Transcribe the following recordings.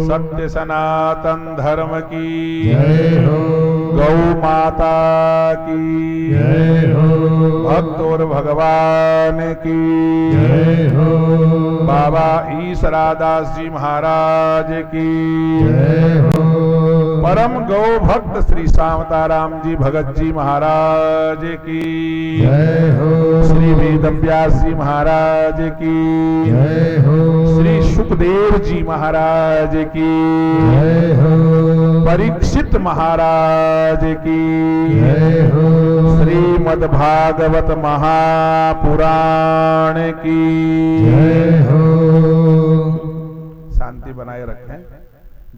सत्य सनातन धर्म की जय हो। गौ माता की जय हो। भक्त और भगवान की जय हो। बाबा ईसरादास जी महाराज की जय हो। परम गौ भक्त श्री सावताराम जी भगत जी महाराज की जय हो। श्री वेदव्यास जी महाराज की जय हो। श्री सुखदेव जी महाराज की जय हो। परीक्षित महाराज की जय हो। श्रीमद् भागवत महापुराण की जय हो। शांति बनाए रखें।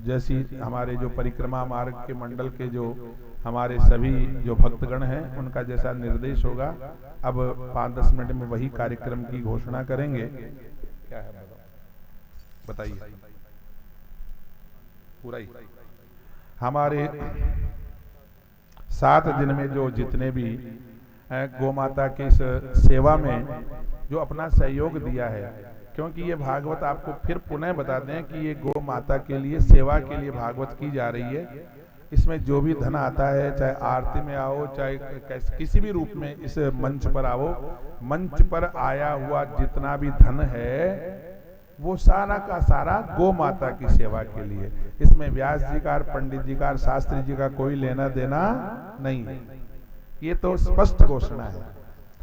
जैसी हमारे जो परिक्रमा मार्ग के मंडल के जो हमारे सभी जो भक्तगण हैं उनका जैसा निर्देश होगा, अब 5-10 मिनट में वही कार्यक्रम की घोषणा करेंगे। क्या है बताइए? पूरा ही हमारे 7 दिन में जो जितने भी गौ माता की इस सेवा में जो अपना सहयोग दिया है, क्योंकि ये भागवत आपको फिर पुनः बता दें कि ये गौ माता के लिए सेवा के लिए भागवत की जा रही है। इसमें जो भी धन आता है, चाहे आरती में आओ, चाहे किसी भी रूप में इस मंच पर आओ, मंच पर आया हुआ जितना भी धन है वो सारा का सारा गौ माता की सेवा के लिए। इसमें व्यास जी का, पंडित जी का, शास्त्री जी का कोई लेना देना नहीं है। ये तो स्पष्ट घोषणा है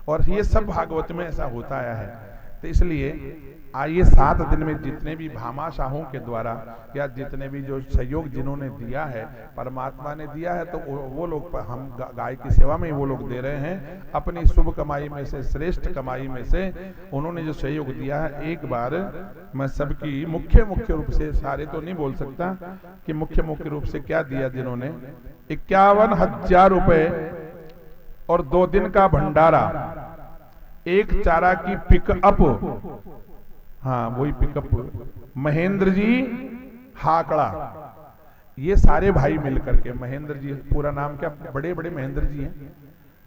और ये सब भागवत में ऐसा होता आया है। तो इसलिए आइए 7 दिन में जितने भी भामाशाहों के द्वारा या जितने भी जो सहयोग जिन्होंने दिया है, परमात्मा ने दिया है, तो वो लोग हम गाय की सेवा में वो लोग दे रहे हैं अपनी शुभ कमाई में से, श्रेष्ठ कमाई में से उन्होंने जो सहयोग दिया है। एक बार मैं सबकी मुख्य रूप से, सारे तो नहीं बोल सकता कि मुख्य रूप से क्या दिया जिन्होंने 51,000 रुपए और 2 दिन का भंडारा, एक चारा की पिकअप, हाँ वही पिकअप, महेंद्र जी हाकड़ा, ये सारे भाई मिलकर के, महेंद्र जी पूरा नाम क्या, बड़े बड़े महेंद्र जी हैं,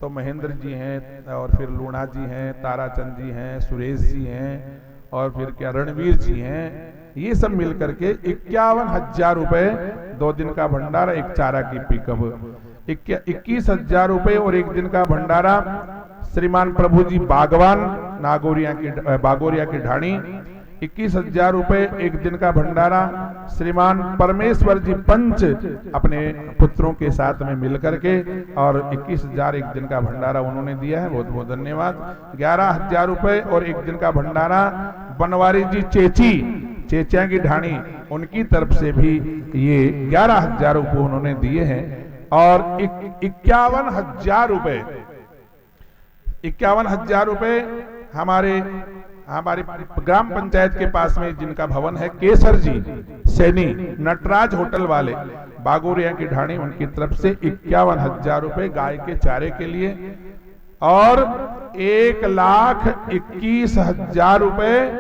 तो महेंद्र जी हैं और फिर लूणा जी हैं, ताराचंद जी हैं, सुरेश जी हैं और फिर क्या रणवीर जी हैं, ये सब मिलकर के 51,000 रुपए, 2 दिन का भंडारा, एक चारा की पिकअप, 21,000 रुपए और 1 दिन का भंडारा श्रीमान प्रभु जी बागवान बागोरिया की ढाणी, 21,000 रुपए 1 दिन का भंडारा श्रीमान परमेश्वर जी पंच अपने पुत्रों के साथ में मिलकर के, और 21,000 1 दिन का भंडारा उन्होंने दिया है, बहुत बहुत धन्यवाद। 11,000 रुपए और 1 दिन का भंडारा बनवारी जी चेचिया की ढाणी, उनकी तरफ से भी ये 11,000 रुपए उन्होंने दिए हैं। और 51,000 रुपए, 51,000 रुपए हमारे ग्राम पंचायत के पास में जिनका भवन है, केसर जी सैनी नटराज होटल वाले बागोरिया की ढाणी, उनकी तरफ से 51,000 रुपए गाय के चारे के लिए, और 1,21,000 रुपए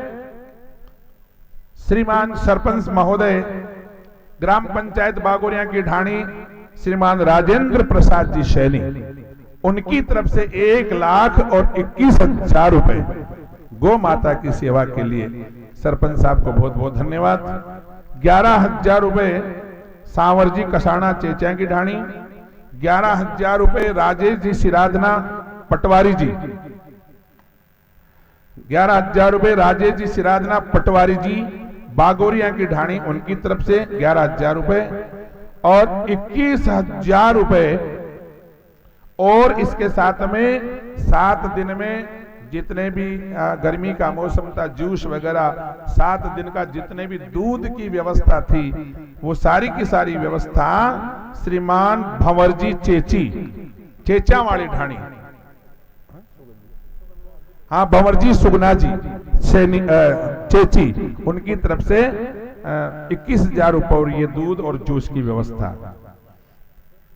श्रीमान सरपंच महोदय ग्राम पंचायत बागोरिया की ढाणी श्रीमान राजेंद्र प्रसाद जी सैनी, उनकी तरफ से 1,21,000 रुपए गौ माता की सेवा के लिए सरपंच साहब को बहुत बहुत धन्यवाद। 11,000 रुपए सांवर जी कसाना चेचिया की ढाणी, 11,000 रुपए राजेश जी सिराधना पटवारी जी, 11,000 रुपए राजेश जी सिराधना पटवारी जी बागोरिया की ढाणी, उनकी तरफ से 11,000 रुपए, और 21,000 रुपए, और इसके साथ में 7 दिन में जितने भी गर्मी का मौसम था, जूस वगैरह, 7 दिन का जितने भी दूध की व्यवस्था थी, वो सारी की सारी व्यवस्था श्रीमान भंवर जी चेचा वाली ढाणी, हाँ भंवर जी सुगना जी चेची, उनकी तरफ से 21,000 रुपए और ये दूध और जूस की व्यवस्था।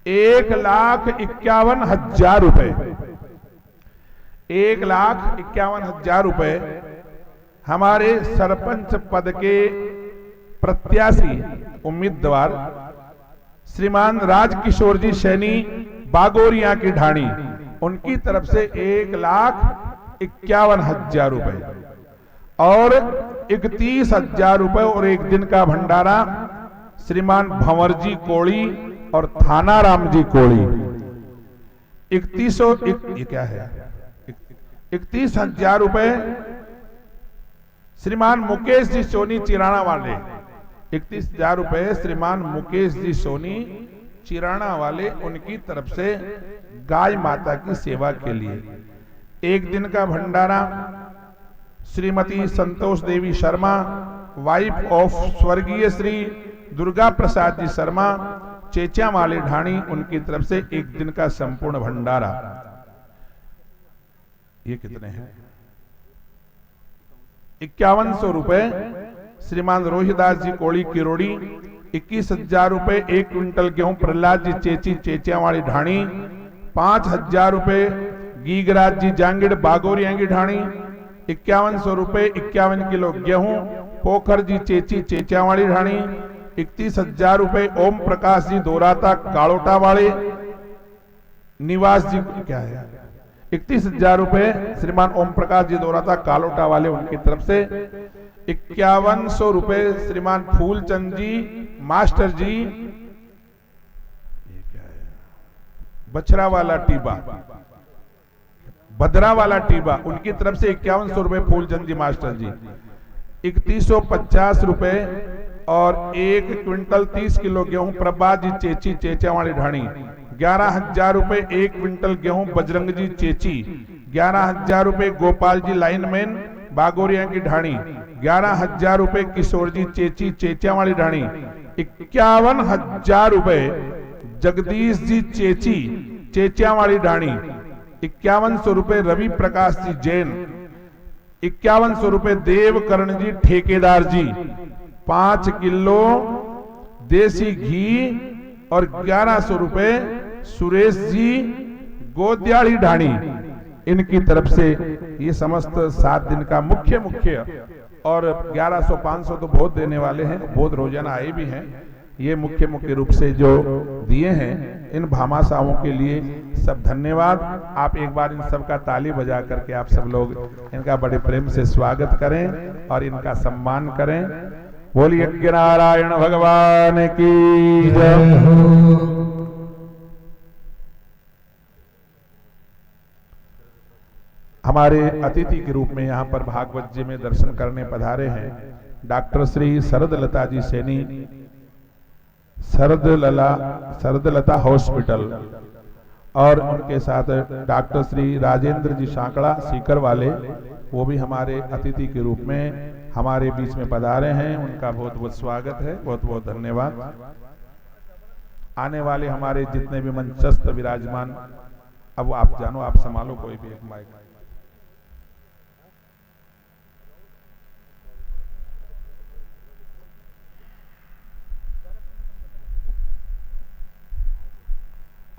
1,51,000 रुपए, 1,51,000 रुपए हमारे सरपंच पद के प्रत्याशी उम्मीदवार श्रीमान राजकिशोर जी सैनी बागोरिया की ढाणी, उनकी तरफ से 1,51,000 रुपए, और 31,000 रुपए और 1 दिन का भंडारा श्रीमान भंवर जी कोड़ी और थाना राम जी कोड़ी 31,000 रुपए। श्रीमान मुकेश जी सोनी चिराना वाले 31,000 रुपए श्रीमान मुकेश जी सोनी चिराना वाले, उनकी तरफ से गाय माता की सेवा के लिए। एक दिन का भंडारा श्रीमती संतोष देवी शर्मा, वाइफ ऑफ स्वर्गीय श्री दुर्गा प्रसाद जी शर्मा, चेचा वाले ढाणी, उनकी तरफ से एक दिन का संपूर्ण भंडारा। ये कितने हैं? 5100 रुपए श्रीमान रोहिदास जी कोड़ी किरोड़ी, 21,000 रुपए 1 क्विंटल गेहूं प्रहलाद जी चेची चेचियावाड़ी ढाणी, 5,000 रुपए गीगराज जी जांगिड़ बागोरियांगी ढाणी, 5100 रुपए 51 किलो गेहूं पोखर जी चेची चेचियावाड़ी ढाणी, 31,000 रुपए ओम प्रकाश जी दोराता कालोटा वाले निवास जी, क्या है 31,000 रुपए श्रीमान ओम प्रकाश जी दोराता कालोटा वाले, उनकी तरफ से 5100 रुपए श्रीमान फूलचंद जी मास्टर जी, ये क्या है बछरा वाला टीबा भद्रा वाला टीबा, उनकी तरफ से 5100 रुपए फूलचंद जी मास्टर जी, 3150 रुपए और 1 क्विंटल 30 किलो गेहूं प्रभात जी चेची चेचावाड़ी ढाणी, 11,000 रुपए 1 क्विंटल गेहूं बजरंग जी चेची, 11,000 रुपए गोपाल जी लाइनमैन बागोरिया की ढाणी, 11,000 रुपए किशोर जी चेची चेचावाड़ी ढाणी, 51,000 रुपए जगदीश जी चेची चेचावाड़ी ढाणी, 5100 रुपए रवि प्रकाश जी जैन, 5100 रुपए देवकरण जी ठेकेदार जी, 5 किलो देसी घी और 1100 रुपए सुरेश जी गोदियाड़ी ढाणी, इनकी तरफ से ये समस्त 7 दिन का मुख्य और 1100-500 तो बहुत देने वाले हैं, बहुत रोजाना आए भी हैं। ये मुख्य रूप से जो दिए हैं इन भामाशाहों के लिए सब धन्यवाद। आप एक बार इन सब का ताली बजा करके आप सब लोग इनका बड़े प्रेम से स्वागत करें और इनका सम्मान करें। बोलिए नारायण भगवान की जय हो। हमारे अतिथि के रूप में यहाँ पर भागवत जी में दर्शन करने पधारे हैं डॉक्टर श्री शरद लता जी सैनी, शरद लता हॉस्पिटल, और उनके साथ डॉक्टर श्री राजेंद्र जी सांकड़ा सीकर वाले, वो भी हमारे अतिथि के रूप में हमारे बीच में पधारे हैं। उनका बहुत बहुत स्वागत है, बहुत बहुत धन्यवाद। आने वाले हमारे जितने भी मंचस्थ विराजमान, अब आप जानो, आप संभालो कोई भी एक माइक।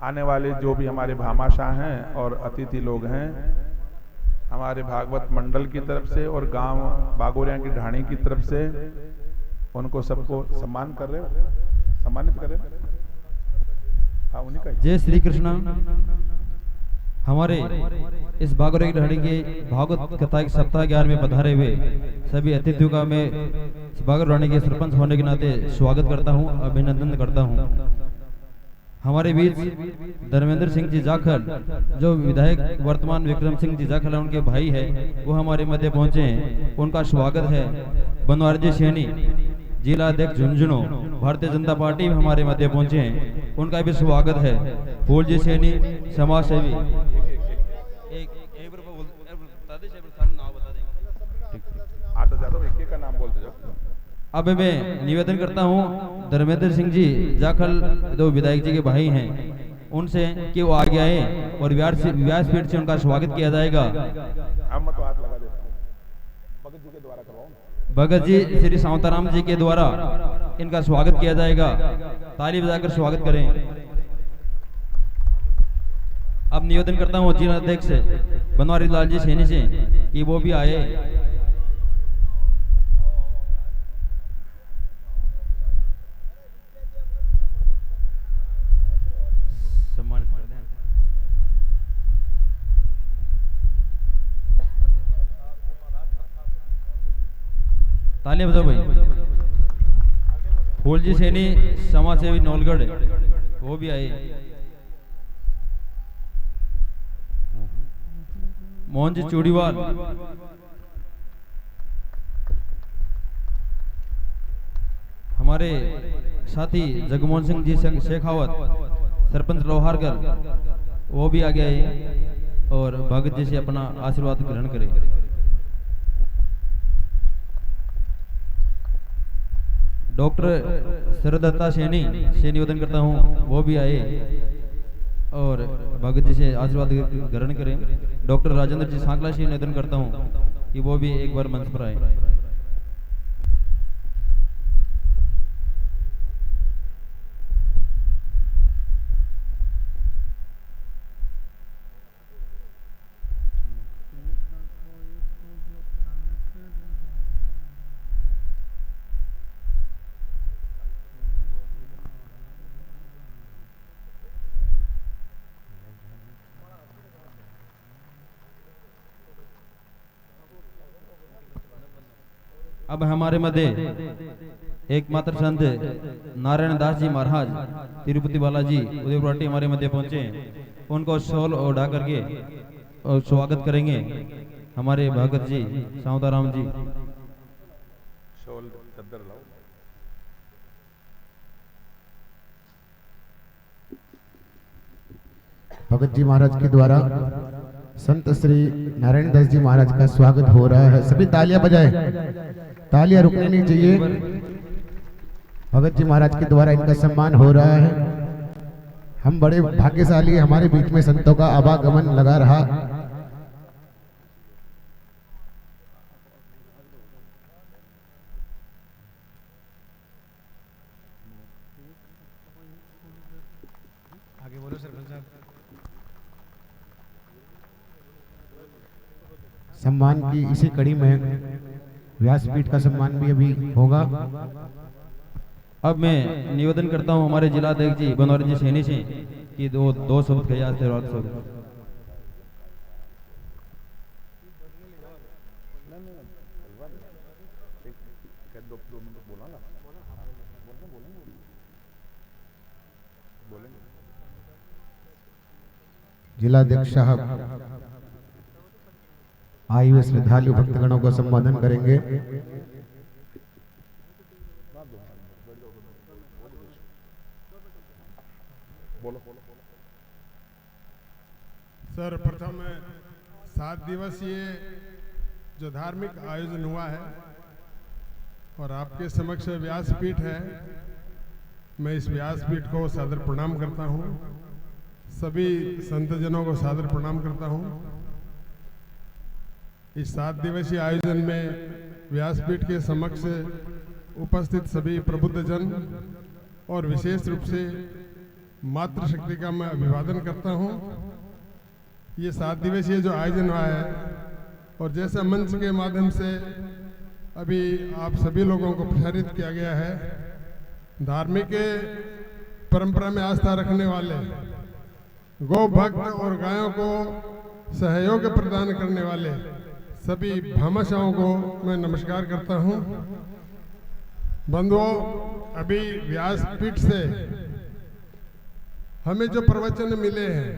आने वाले जो भी हमारे भामाशाह हैं और अतिथि लोग हैं हमारे भागवत मंडल की तरफ से और गांव बागोरिया की ढाणी की तरफ से, उनको सबको सम्मान कर रहे हो, सम्मानित कर रहे हो। हाँ, उन्हीं का। जय श्री कृष्ण। हमारे इस बागोरिया की ढाणी के भागवत कथा के सप्ताह 11 में पधारे हुए सभी अतिथियों का मैं बागोरिया ढाणी के सरपंच होने के नाते स्वागत करता हूँ, अभिनंदन करता हूँ। हमारे बीच धर्मेंद्र सिंह जी जाखल, जो विधायक वर्तमान विक्रम सिंह जी जाखल उनके भाई है, वो हमारे मध्य पहुंचे हैं, उनका स्वागत है। बनवारी जी सैनी, जिला अध्यक्ष झुंझुनू, भारतीय जनता पार्टी में हमारे मध्य पहुंचे हैं, उनका भी स्वागत है। फूल जी सैनी, समाज सेवी। अब मैं निवेदन करता हूं धर्मेंद्र सिंह जी जाखल, जो विधायक जी के भाई हैं, उनसे कि वो आगे आए और व्यासपीठ से उनका स्वागत किया जाएगा। भगत जी श्री सावताराम जी के द्वारा इनका स्वागत किया जाएगा। ताली बजाकर स्वागत करें। अब निवेदन करता हूं जिला अध्यक्ष बनवारी लाल जी सैनी से कि वो भी आए। तालियां बजाओ भाई। फूलजी सैनी समाज सेवी नौलगढ़ वो भी आए। मोहन जी चूड़ीवाल, हमारे साथी जगमोहन सिंह जी शेखावत सरपंच लोहारगढ़ वो भी आगे आए और भगत जी से अपना आशीर्वाद ग्रहण करें। डॉक्टर सरदत्ता सैनी से निवेदन करता हूँ वो भी आए और भगत जी से आशीर्वाद ग्रहण करें। डॉक्टर राजेंद्र जी सांकला से निवेदन करता हूँ कि वो भी एक बार मंच पर आए। अब हमारे मध्य एकमात्र संत नारायण दास जी महाराज तिरुपति बालाजी उदयपुर हमारे मध्य पहुंचे हैं। उनको शॉल ओढ़ा करके और स्वागत करेंगे हमारे भगत जी सावताराम जी। शॉल चद्दर लाओ। भगत जी महाराज के द्वारा संत श्री नारायण दास जी महाराज का स्वागत हो रहा है। सभी तालियां बजाएं, तालियां रुकनी नहीं चाहिए। भगत जी महाराज के द्वारा इनका सम्मान हो रहा है। हम बड़े भाग्यशाली, हमारे बीच में संतों का आवागमन लगा रहा। आगे बोलो सरपंच साहब। सम्मान की इसी कड़ी में व्यासपीठ का सम्मान भी अभी होगा। अब मैं निवेदन करता हूं हमारे जिलाध्यक्ष जी बनवारी जी सैनी से कि दो शब्द कहे आशीर्वाद शब्द। जिलाध्यक्ष साहब आए हुए श्रद्धालु भक्तगणों को संबोधन करेंगे। सर, प्रथम 7 दिवसीय जो धार्मिक आयोजन हुआ है और आपके समक्ष व्यासपीठ है, मैं इस व्यासपीठ को सादर प्रणाम करता हूँ। सभी संतजनों को सादर प्रणाम करता हूँ। इस 7 दिवसीय आयोजन में व्यासपीठ के समक्ष उपस्थित सभी प्रबुद्धजन और विशेष रूप से मातृशक्ति का मैं अभिवादन करता हूँ। ये 7 दिवसीय जो आयोजन हुआ है और जैसा मंच के माध्यम से अभी आप सभी लोगों को प्रसारित किया गया है, धार्मिक परंपरा में आस्था रखने वाले, गौ भक्त और गायों को सहयोग प्रदान करने वाले सभी भामाशाहों को मैं नमस्कार करता हूं। बंधुओं, अभी व्यासपीठ से हमें जो प्रवचन मिले हैं,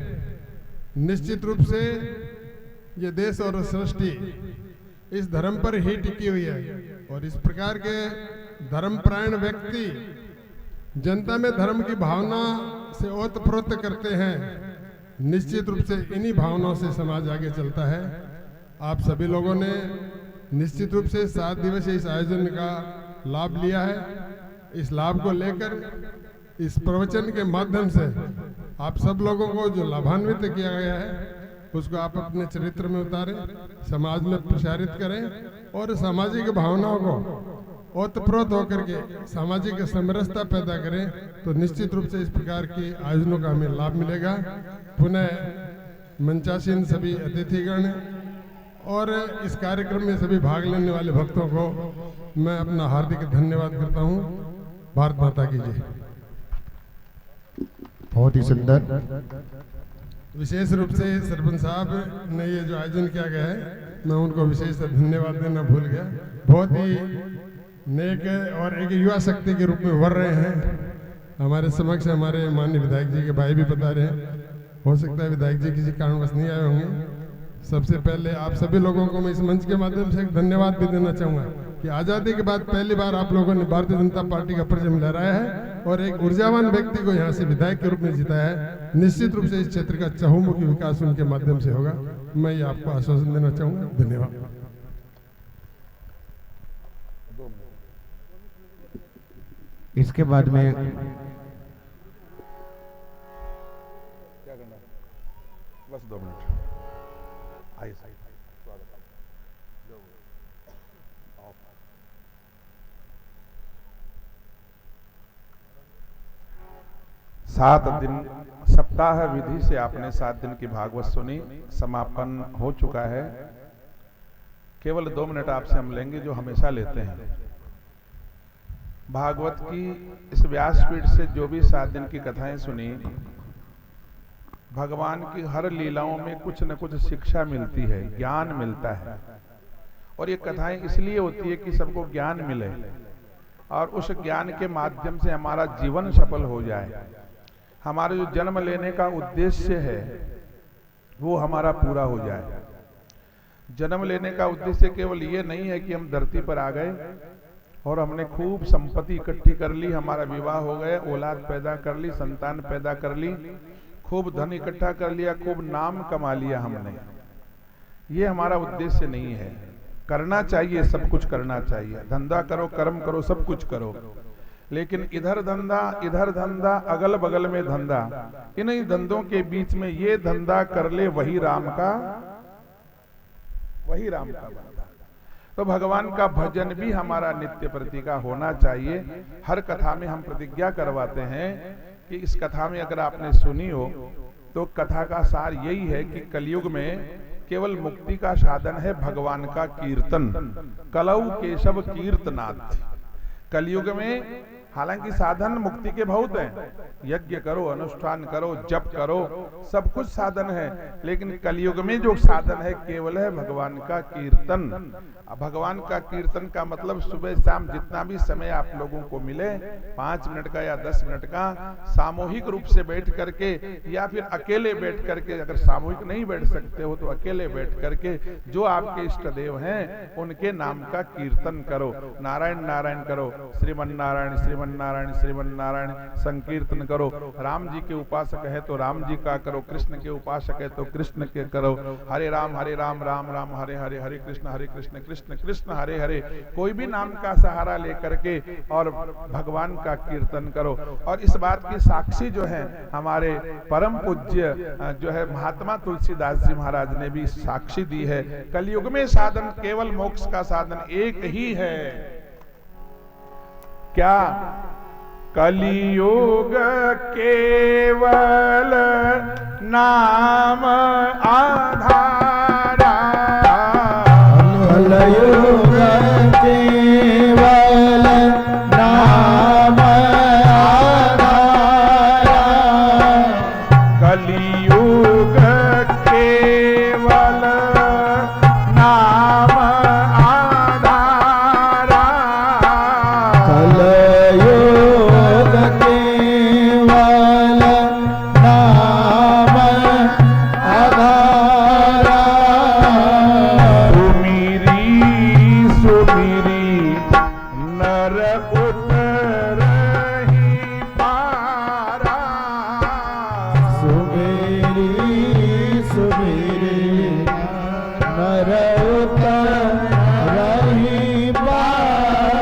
निश्चित रूप से ये देश और सृष्टि इस धर्म पर ही टिकी हुई है और इस प्रकार के धर्मपरायण व्यक्ति जनता में धर्म की भावना से ओतप्रोत करते हैं। निश्चित रूप से इन्हीं भावनाओं से समाज आगे चलता है। आप सभी लोगों ने निश्चित रूप से 7 दिवसीय इस आयोजन का लाभ लिया है। इस लाभ को लेकर इस प्रवचन के माध्यम से आप सब लोगों को जो लाभान्वित किया गया है उसको आप अपने चरित्र में उतारें, समाज में प्रसारित करें और सामाजिक भावनाओं को ओतप्रोत होकर के सामाजिक समरसता पैदा करें, तो निश्चित रूप से इस प्रकार के आयोजनों का हमें लाभ मिलेगा। पुनः मंचासीन सभी अतिथिगण और इस कार्यक्रम में सभी भाग लेने वाले भक्तों को मैं अपना हार्दिक धन्यवाद करता हूँ। भारत माता की जय। बहुत ही सुंदर। विशेष रूप से सरपंच साहब ने ये जो आयोजन किया गया है, मैं उनको विशेष धन्यवाद देना भूल गया। बहुत ही नेक और एक युवा शक्ति के रूप में उभर रहे हैं। हमारे समक्ष हमारे माननीय विधायक जी के भाई भी पधारे हैं। हो सकता है विधायक जी किसी कारणवश नहीं आए होंगे। सबसे पहले आप सभी लोगों को मैं इस मंच के माध्यम से एक धन्यवाद भी देना चाहूँगा कि आज़ादी के बाद पहली बार आप लोगों ने भारतीय जनता पार्टी का परचम लहराया है और एक ऊर्जावान व्यक्ति को यहाँ से विधायक के रूप में जिताया है। निश्चित रूप से इस क्षेत्र का चहुमुखी विकास उनके माध्यम से होगा। मैं ये आपको आश्वासन देना चाहूँगा। धन्यवाद। इसके बाद में बस 2 मिनट। आइए 7 दिन सप्ताह विधि से आपने 7 दिन की भागवत सुनी, समापन हो चुका है। केवल 2 मिनट आपसे हम लेंगे जो हमेशा लेते हैं। भागवत की इस व्यासपीठ से जो भी 7 दिन की कथाएं सुनी, भगवान की हर लीलाओं में कुछ न कुछ शिक्षा मिलती है, ज्ञान मिलता है। और ये कथाएं इसलिए होती है कि सबको ज्ञान मिले और उस ज्ञान के माध्यम से हमारा जीवन सफल हो जाए। हमारा जो जन्म लेने का उद्देश्य है वो हमारा पूरा हो जाए। जन्म लेने का उद्देश्य केवल ये नहीं है कि हम धरती पर आ गए और हमने खूब संपत्ति इकट्ठी कर ली, हमारा विवाह हो गया, औलाद पैदा कर ली, संतान पैदा कर ली, खूब धन इकट्ठा कर लिया, खूब नाम कमा लिया हमने। ये हमारा उद्देश्य नहीं है। करना चाहिए, सब कुछ करना चाहिए, धंधा करो, कर्म करो, सब कुछ करो, लेकिन इधर धंधा, अगल बगल में धंधा, इन धंधों के बीच में ये धंधा कर ले वही राम का बंदा। तो भगवान का भजन भी हमारा नित्य प्रति का होना चाहिए। हर कथा में हम प्रतिज्ञा करवाते हैं कि इस कथा में अगर आपने सुनी हो तो कथा का सार यही है कि कलयुग में केवल मुक्ति का साधन है भगवान का कीर्तन। कलौ केशव कीर्तनाथ। कलयुग में हालांकि साधन मुक्ति के बहुत हैं, यज्ञ करो, अनुष्ठान करो, जप करो, सब कुछ साधन है, लेकिन कलयुग में जो साधन है केवल है भगवान का कीर्तन। भगवान का कीर्तन का मतलब सुबह शाम जितना भी समय आप लोगों को मिले, 5 मिनट का या 10 मिनट का, सामूहिक रूप से बैठ करके या फिर अकेले बैठ करके, अगर सामूहिक नहीं बैठ सकते हो तो अकेले बैठ करके जो आपके इष्ट देव हैं उनके नाम का कीर्तन करो। नारायण नारायण करो, श्रीमन नारायण श्रीमन नारायण श्रीमन नारायण संकीर्तन करो। राम जी के उपासक है तो राम जी का करो, कृष्ण के उपासक है तो कृष्ण के करो। हरे राम राम राम हरे हरे, हरे कृष्ण कृष्ण कृष्ण हरे हरे। कोई भी नाम का सहारा लेकर के और भगवान का कीर्तन करो। और इस बात की साक्षी जो है हमारे परम पूज्य जो है महात्मा तुलसीदास जी महाराज ने भी साक्षी दी है। कलयुग में साधन केवल मोक्ष का साधन एक ही है। क्या? कलियुग केवल नाम आधारा। कलियुग केवल नाम आधारा। कलियुग केवल नाम आधारा। कलियुग केवल नाम आधारा। सुमिरी नर उतरहि पारा। सुमिरी नर उतरहि पारा।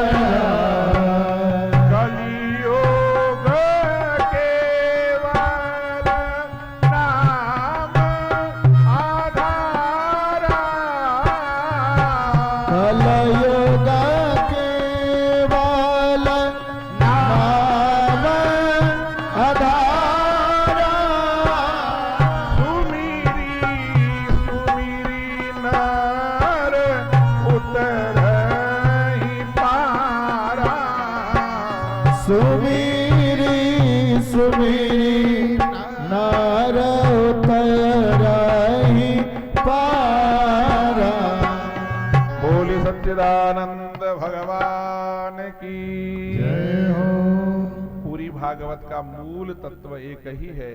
कलियुग केवल नाम आधारा। कलियुग केवल नाम आधारा। सुमिरी नर उतरहि पारा। सुमिरी नर उतरहि पारा। बोले सच्चिदानंद भगवान भागवत का मूल तत्व एक ही है,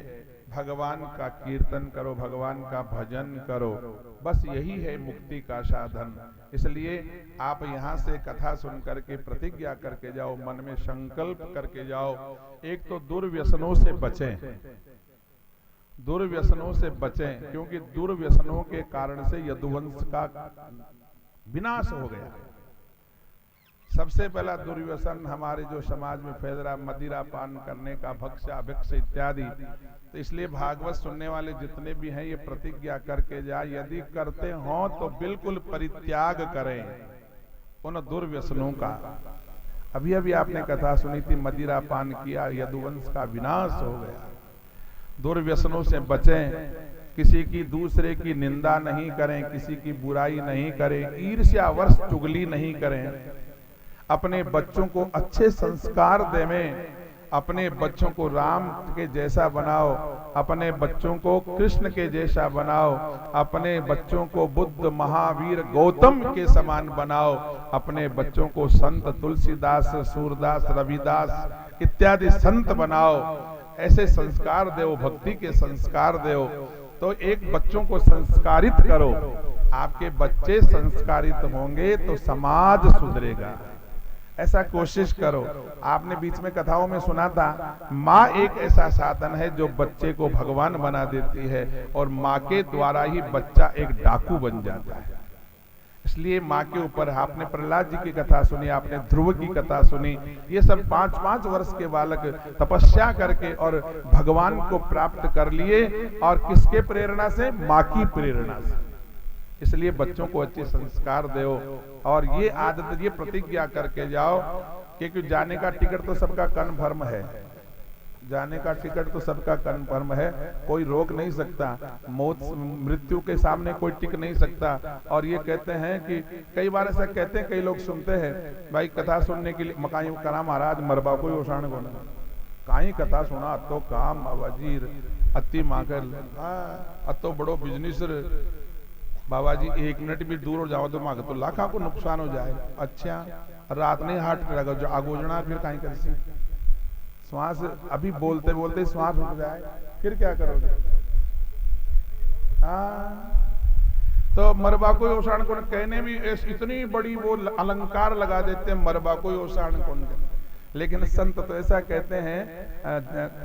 भगवान का कीर्तन करो, भगवान का भजन करो, बस यही है मुक्ति का साधन। इसलिए आप यहाँ से कथा सुन करके प्रतिज्ञा करके जाओ, मन में संकल्प करके जाओ। एक तो दुर्व्यसनों से बचें, दुर्व्यसनों से बचें, क्योंकि दुर्व्यसनों के कारण से यदुवंश का विनाश हो गया। सबसे पहला दुर्व्यसन हमारे जो समाज में फैल रहा, मदिरा पान करने का, भक्षा भिक्ष इत्यादि। तो इसलिए भागवत सुनने वाले जितने भी हैं ये प्रतिज्ञा करके जाए, यदि करते हों तो बिल्कुल परित्याग करें उन दुर्व्यसनों का। अभी अभी आपने कथा सुनी थी, मदिरा पान किया, यदुवंश का विनाश हो गया। दुर्व्यसनों से बचें, किसी की दूसरे की निंदा नहीं करें, किसी की बुराई नहीं करें, ईर्ष्यावश चुगली नहीं करें, अपने बच्चों को अच्छे संस्कार देवें, अपने बच्चों को राम के जैसा बनाओ, अपने बच्चों को कृष्ण के जैसा बनाओ, अपने बच्चों को बुद्ध, महावीर, गौतम के समान बनाओ, अपने बच्चों को संत तुलसीदास, सूरदास, रविदास इत्यादि संत बनाओ। ऐसे संस्कार दो, भक्ति के संस्कार दो। तो एक बच्चों को संस्कारित करो, आपके बच्चे संस्कारित होंगे तो समाज सुधरेगा। ऐसा कोशिश करो। आपने बीच में कथाओं में सुना था, माँ एक ऐसा साधन है जो बच्चे को भगवान बना देती है, और माँ के द्वारा ही बच्चा एक डाकू बन जाता है। इसलिए माँ के ऊपर, आपने प्रहलाद जी की कथा सुनी, आपने ध्रुव की कथा सुनी, ये सब 5-5 वर्ष के बालक तपस्या करके और भगवान को प्राप्त कर लिए, और किसके प्रेरणा से? माँ की प्रेरणा से। इसलिए बच्चों को अच्छे संस्कार दो, और ये आदत, ये प्रतिज्ञा करके जाओ, क्योंकि जाने का टिकट तो सबका कन्फर्म है, जाने का टिकट तो सबका कन्फर्म है, कोई रोक नहीं सकता, मौत मृत्यु के सामने कोई टिक नहीं सकता। और ये कहते हैं कि कई बार ऐसा कहते हैं, कई लोग सुनते हैं, भाई कथा सुनने के लिए मकाई करा महाराज मरबा कोई ओसाण को काई कथा सुना, तो काम वजीर अति मागल अतो बड़ो बिजनेस बाबा जी, 1 मिनट भी दूर हो जाओ तो मांग तो लाखा को नुकसान हो जाए। अच्छा, रात नहीं हाट कर आगोजना, फिर कहीं कर श्वास, अभी बोलते बोलते श्वास उठ जाए, फिर क्या करोगे? तो मरबा कोई ओसाण कौन कहने भी इतनी बड़ी वो अलंकार लगा देते हैं, मरबा कोई ओसाण कौन। लेकिन संत तो ऐसा कहते हैं,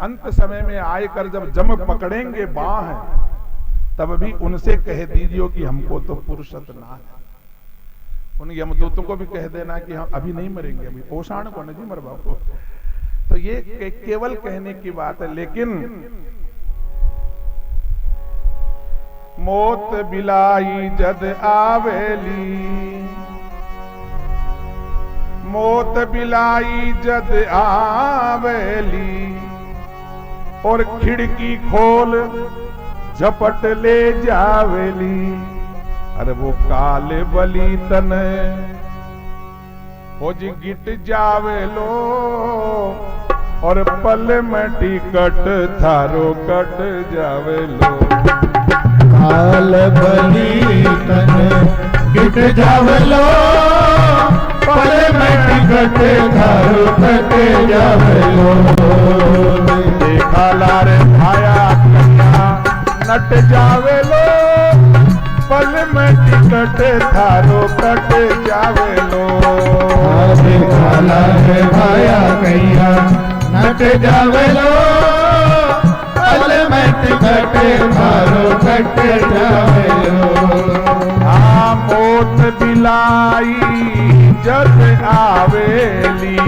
अंत समय में आए कर जब जम पकड़ेंगे बाह, तब भी उनसे कह दीजिए कि हमको तो फुर्सत ना है। उन यमदूतों को भी कह देना कि हम अभी नहीं मरेंगे, अभी ओसाण को नहीं मरबा को। तो ये केवल कहने की बात है, लेकिन मौत बिलाई जद आवेली, मौत बिलाई जद आवेली, और खिड़की खोल झपट ले जावेली। अरे वो काले बली तन हो जी गिट जावेलो, और पल में टिकट थारो कट जावेलो। काल बली तन गिट जावेलो, पल में टिकट थारो कट जावेलो। देखा लारे भाया नट जावेलो, पल में टिकट थारो कट जावेलो। काला है भाया कैया नट जावेलो, पल में टिकट थारो कट जावेलो। मौत बिलाई जद आवेली,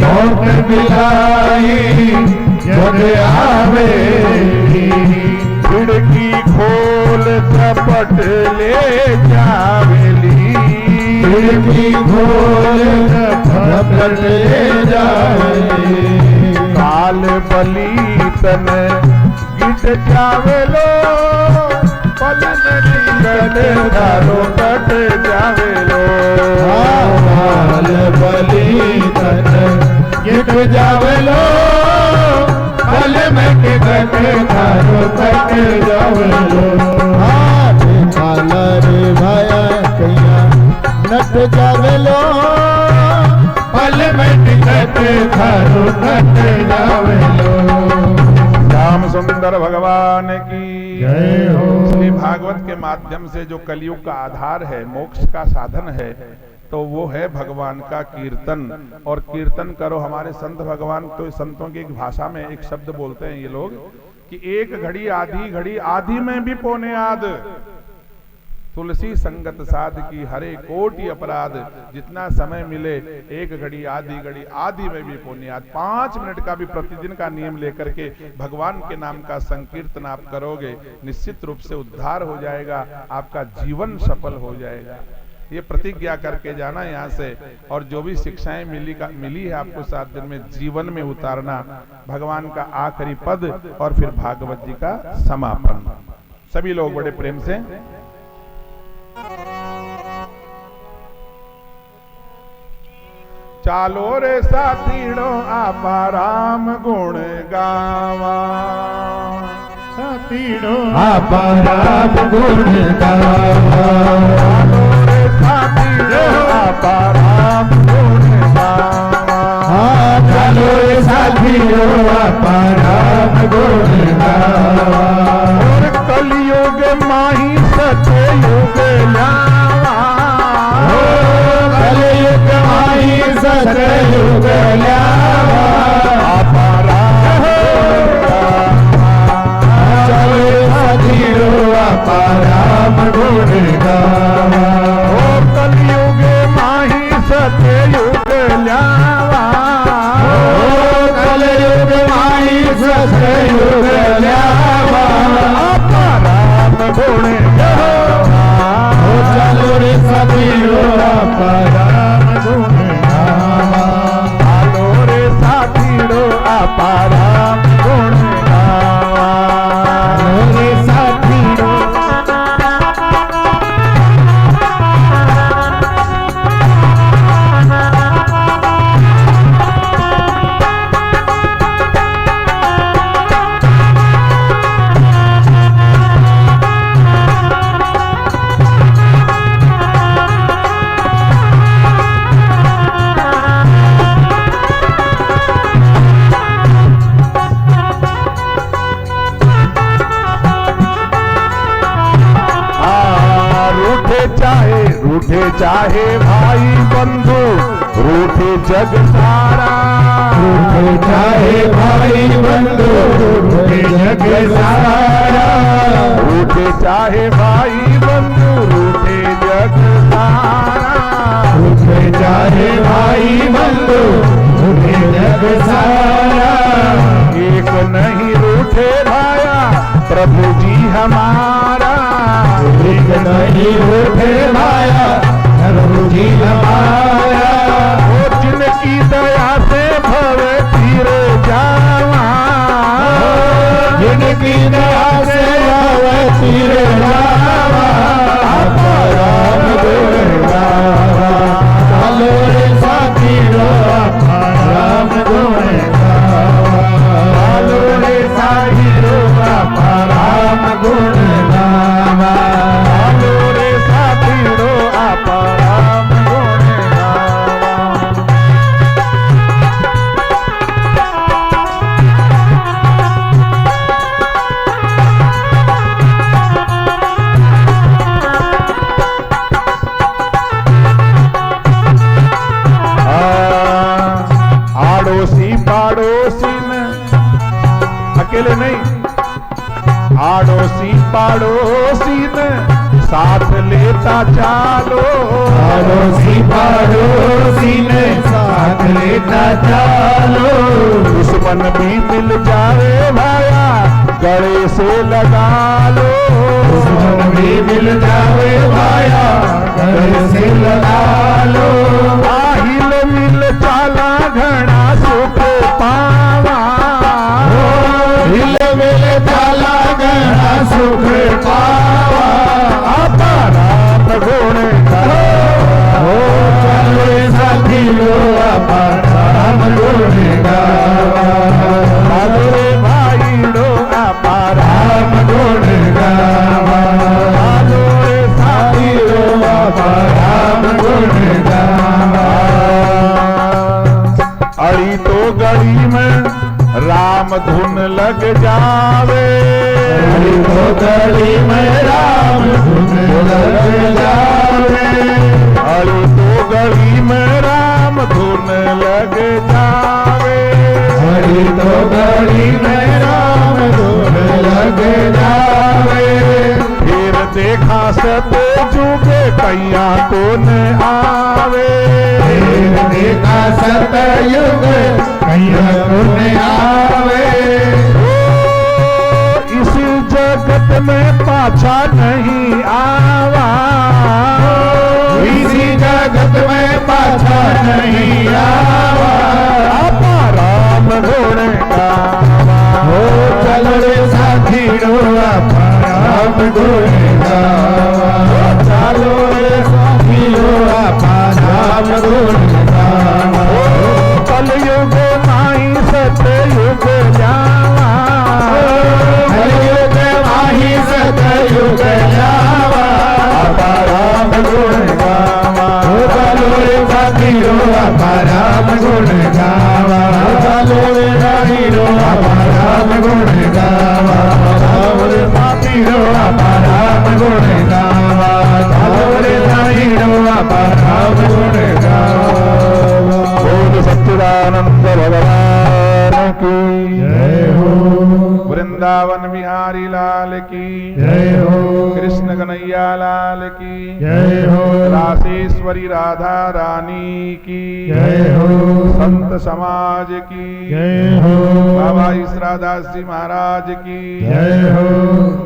मौत बिलाई जद आवेली, खिड़की खोल झपट ले जावेली। खिड़की खोल झपट ले जावेली। काल बली तन गिट जावेलो, पल में टिकट थारो कट जावेलो। काल बली तन गिट जावेलो, पल में टिकट थारो कट जावेलो। काला रे भाया कैया नट जावेलो, पल में टिकट थारो कट श्याम सुंदर भगवान की जय हो। श्री भागवत के माध्यम से जो कलयुग का आधार है, मोक्ष का साधन है, तो वो है भगवान का कीर्तन। और कीर्तन करो, हमारे संत भगवान तो संतों की एक भाषा में एक शब्द बोलते हैं ये लोग कि एक घड़ी आधी में भी पौने आध, तुलसी संगत साध की हरे कोटि अपराध। जितना समय मिले, एक घड़ी आधी में भी पौने आध, 5 मिनट का भी प्रतिदिन का नियम लेकर के भगवान के नाम का संकीर्तन आप करोगे, निश्चित रूप से उद्धार हो जाएगा, आपका जीवन सफल हो जाएगा। ये प्रतिज्ञा करके जाना यहाँ से, और जो भी शिक्षाएं मिली है आपको 7 दिन में जीवन में उतारना, भगवान का आखिरी पद और फिर भागवत जी का समापन। सभी लोग बड़े प्रेम से चालो रे साथीड़ो आपा राम गुण गावा, साथीड़ो आपा राम गुण गावा। आपा राम गुण गावा, चलो रे साथीड़ो आपा राम गुण गावा। और कलयुग माही सतयुग लावा, कलयुग माही सतयुग लावा। आपा राम चलो रे साथीड़ो आपा राम गुण गावा। कलयुग माही सतयुग लावा, कलयुग माही सतयुग लावा। आपा राम गुण गावा। चलो रे साथीड़ो आपा राम गुण गावा। चालो रे साथीड़ो आपा राम गुण गावा। चलो रे साथीड़ो रूठे चाहे भाई बंधु, रूठे जग सारा, रूठे चाहे भाई बंधु, रूठे जग सारा। रूठे चाहे भाई बंधु, रूठे जग सारा। रूठे चाहे भाई बंधु, रूठे जग सारा। एक नहीं रूठे भाया प्रभु जी हमारा, एक नहीं रूठे भाया प्रभु जी हमारा। वो जिनकी दया से भव तीर जावा, जिनकी दया से भव तीर जावा। आपा राम गुण गावा, चलो रे साथीड़ो आपा राम गुण गावा। चलो रे साथीड़ो आपा राम गुण गावा। चलो रे साथीड़ो आपा राम गुण गावा। आड़ोसी पाड़ोसी ने अकेले नहीं, आड़ोसी पाड़ोसी ने साथ लेता चालो, आड़ोसी पाड़ोसी ने साथ लेता चालो। दुश्मन भी मिल जाए भाया गले से लगा लो, दुश्मन भी मिल जाए भाया गले से लगा लो। आहिल मिल चाला घना सुख पावा, हिल मिल चाला घना सुख पावा। आपा राम गुण गावा। चलो रे साथीड़ो आपा राम गुण गावा। चलो रे भाईड़ो आपा राम गुण गावा। चलो रे साथीड़ो आपा राम गुण गावा। राम धुन लग जावे, हरि तो गली में राम धुन लग जावे, हरि तो गली में राम धुन लग जावे, हरि तो गली में राम धुन लग जावे। फिर देखा सतो जुगे कैया को न आवे, फिर देखा सतयुग कैया को न आवे, इस जगत में पाछा नहीं आवा, इसी जगत में पाछा नहीं आवा, आपा राम गुण गावा, हो चलो रे साथी डोआ राम गुण गावा, चलो रे साथी डोआ राम गुण गावा, कलयुग माई सतयुग जावा, कलयुग माही सतयुग जावा, आपा राम गुण गावा, चलो रे साथी डोआ राम गुण गावा, चलो रे साथी डोआ राम गुण गावा, चलो रे साथी डोआ राम गुण गावा, चलो रे साथी डोआ राम गुण गावा। बोल सच्चिदानंद भगवान की जय हो, वृंदावन बिहारी लाल की जय हो, कृष्ण कन्हैया लाल की जय हो, रासेश्वरी राधा रानी की जय हो, संत समाज की जय हो, बाबा ईसरादास जी महाराज की जय हो,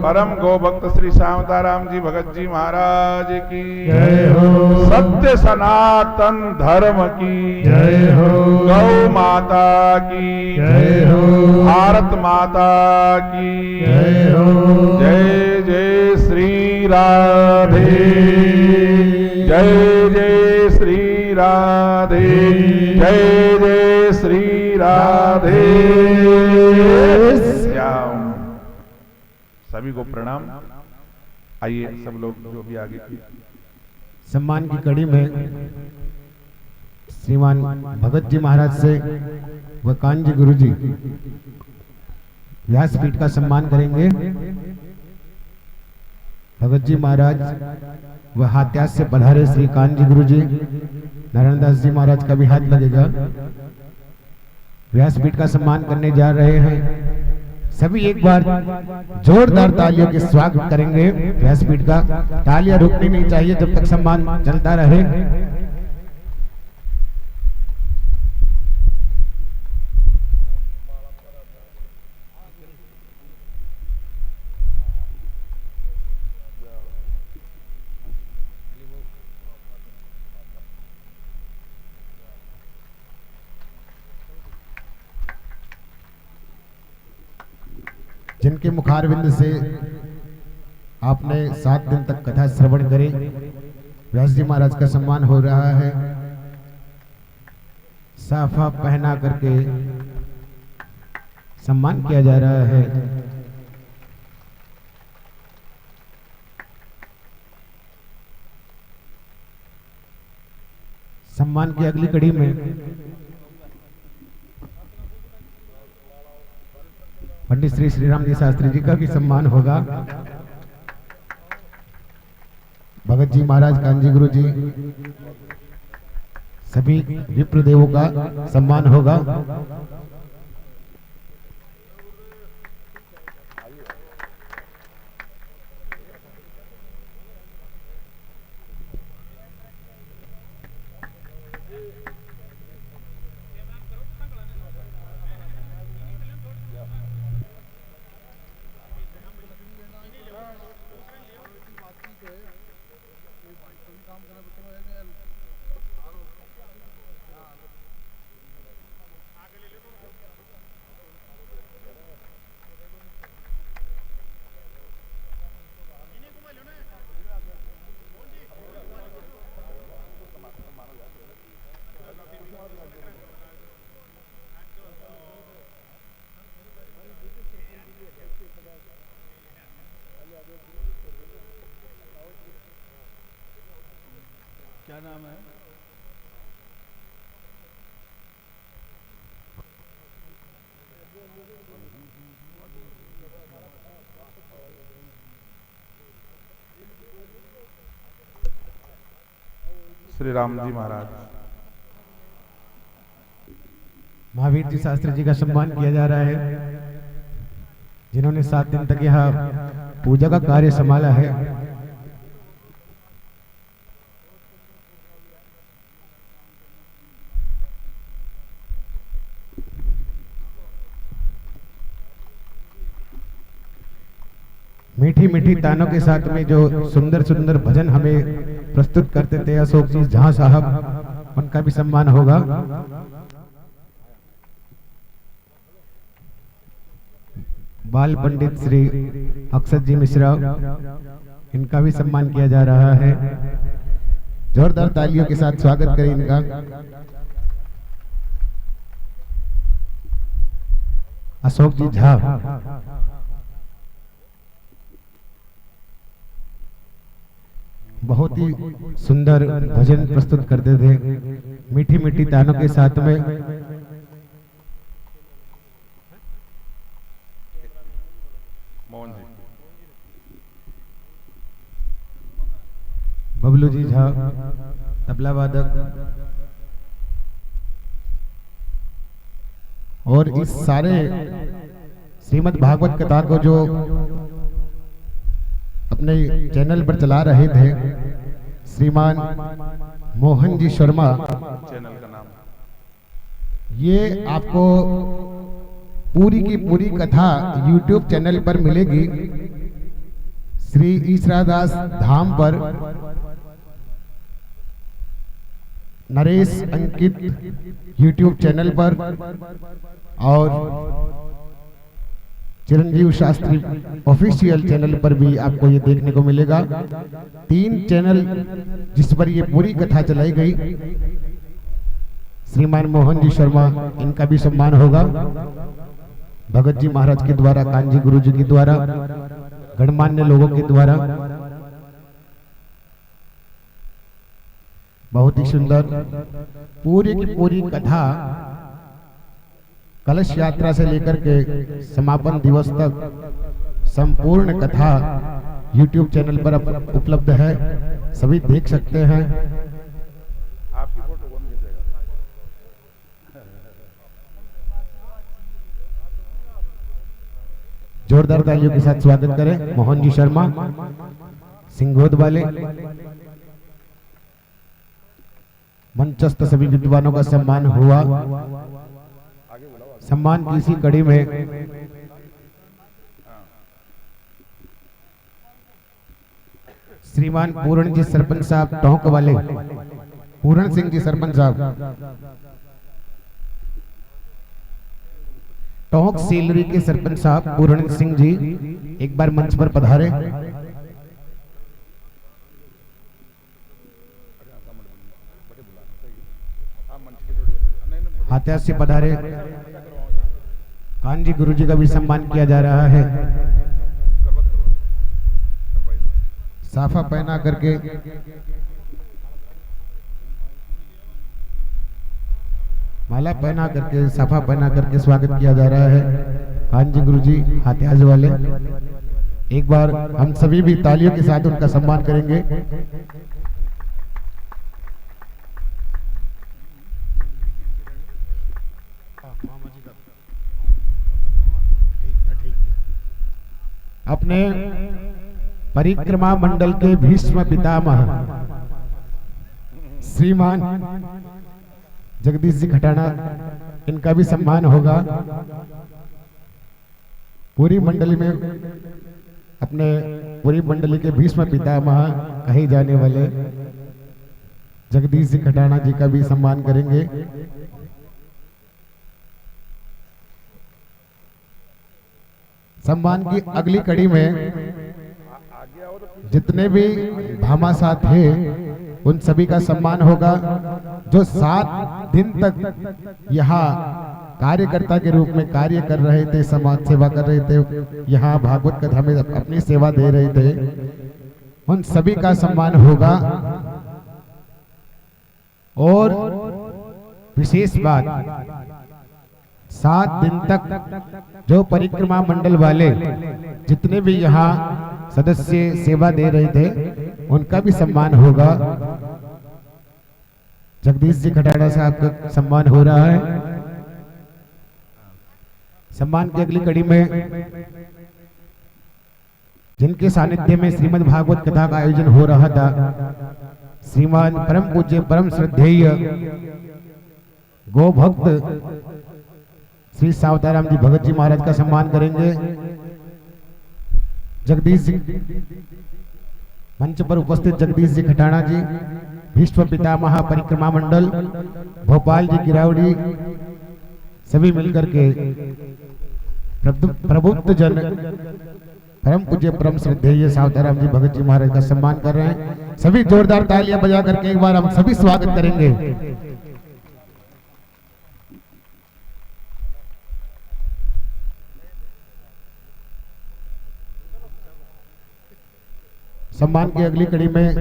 परम गो भक्त श्री श्यामताराम जी भगत जी महाराज की जय हो, सत्य सनातन धर्म की जय हो, गौ माता की जय हो, भारत माता की जय हो, जय जय श्री राधे, जय जय श्री राधे, जय जय श्री राधे श्याम। सभी को प्रणाम। आइए सब लोग जो भी आगे की सम्मान की कड़ी में श्रीमान भगत जी महाराज से व कांजी गुरु जी व्यासपीठ का सम्मान करेंगे। भगत जी महाराज व हाथ्यास से पधारे श्री कांजी गुरु जी, नारायण दास जी महाराज का भी हाथ लगेगा। व्यासपीठ का सम्मान करने जा रहे हैं। सभी एक बार जोरदार तालियों के स्वागत करेंगे। व्यासपीठ का तालियां रुकनी नहीं चाहिए जब तक सम्मान चलता रहे। जिनके मुखारविंद से आपने 7 दिन तक कथा श्रवण करे, व्यास जी महाराज का सम्मान हो रहा है। साफा पहना करके सम्मान किया जा रहा है। सम्मान की अगली कड़ी में पंडित श्री श्रीराम जी शास्त्री जी का भी सम्मान होगा। भगत जी महाराज, कांजी गुरु जी, सभी विप्र देवों का सम्मान होगा। क्या नाम है? श्री राम जी महाराज। महावीर जी शास्त्री जी का सम्मान किया जा रहा है, जिन्होंने 7 दिन तक यह पूजा का कार्य संभाला है। मीठी मीठी तानों के साथ में जो सुंदर सुंदर भजन हमें प्रस्तुत करते थे अशोक जी झा साहब, उनका भी सम्मान होगा। बाल पंडित श्री अक्षत जी मिश्रा, इनका भी सम्मान किया जा रहा है। जोरदार तालियों के साथ स्वागत करें इनका। अशोक जी झा बहुत ही सुंदर भजन प्रस्तुत करते थे, मीठी मीठी तानों के साथ में। मोहन जी, बबलू जी झा तबला वादक, और इस सारे श्रीमद् भागवत कथा को जो अपने चैनल पर चला रहे थे श्रीमान मोहन जी शर्मा, चैनल का नाम। ये आपको पूरी की पूरी कथा YouTube चैनल पर मिलेगी। श्री ईश्वरदास धाम पर नरेश अंकित YouTube चैनल पर, और चिरंजीव शास्त्री ऑफिशियल चैनल पर भी आपको ये देखने को मिलेगा। 3 चैनल जिस पर ये पूरी कथा चलाई गई। श्रीमान मोहन जी शर्मा, इनका भी सम्मान होगा भगत जी महाराज के द्वारा, कांजी गुरु जी के द्वारा, गणमान्य लोगों के द्वारा। बहुत ही सुंदर पूरी की पूरी कथा कलश यात्रा से लेकर के समापन दिवस तक संपूर्ण कथा YouTube चैनल पर उपलब्ध है, सभी देख सकते हैं। आपकी फोटो कौन खींचेगा? जोरदार तालियों के साथ स्वागत करें मोहन जी शर्मा सिंगोद वाले। मंचस्थ सभी विद्वानों का सम्मान हुआ। सम्मान की इसी कड़ी में श्रीमान पूर्ण जी सरपंच साहब टोंक वाले, पूर्ण सिंह जी सरपंच साहब टोंक सीलरी के सरपंच साहब पूर्ण सिंह जी एक बार मंच पर पधारे। हाथ्यास से पधारे कांजी गुरु जी का भी सम्मान किया जा रहा है। साफा पहना करके माला पहना करके साफा पहना करके स्वागत किया जा रहा है कांजी गुरु जी हाथ्याज वाले। एक बार हम सभी भी तालियों के साथ उनका सम्मान करेंगे। अपने परिक्रमा मंडल के भीष्म पितामह श्रीमान जगदीश जी खटाना, इनका भी सम्मान होगा। पूरी मंडली में अपने पूरी मंडली के भीष्म पितामह कहे जाने वाले जगदीश जी खटाना जी का भी सम्मान करेंगे। सम्मान की अगली कड़ी में जितने भी भामाशाह थे उन सभी का सम्मान होगा, जो 7 दिन तक यहाँ कार्यकर्ता के रूप में कार्य कर रहे थे, समाज सेवा कर रहे थे, यहाँ भागवत कथा में अपनी सेवा दे रहे थे, उन सभी का सम्मान होगा। और विशेष बात, 7 दिन तक जो परिक्रमा मंडल वाले जितने भी यहाँ सदस्य सेवा दे रहे थे उनका भी सम्मान होगा। जगदीश जी खटाड़ा साहब का सम्मान हो रहा है। सम्मान की अगली कड़ी में जिनके सानिध्य में श्रीमद् भागवत कथा का आयोजन हो रहा था, श्रीमान परम पूज्य परम श्रद्धेय गो भक्त श्री सावताराम जी भगत जी महाराज का सम्मान करेंगे। जगदीश जी मंच पर उपस्थित जगदीश जी खटाणा जी, विश्व पितामह परिक्रमा मंडल भोपाल जी गिरावड़ी, सभी मिलकर के प्रबुद्ध जन परम पूज्य परम श्रद्धेय सावताराम जी भगत जी महाराज का सम्मान कर रहे हैं। सभी जोरदार तालियां बजा करके एक बार हम सभी स्वागत करेंगे। सम्मान की अगली कड़ी में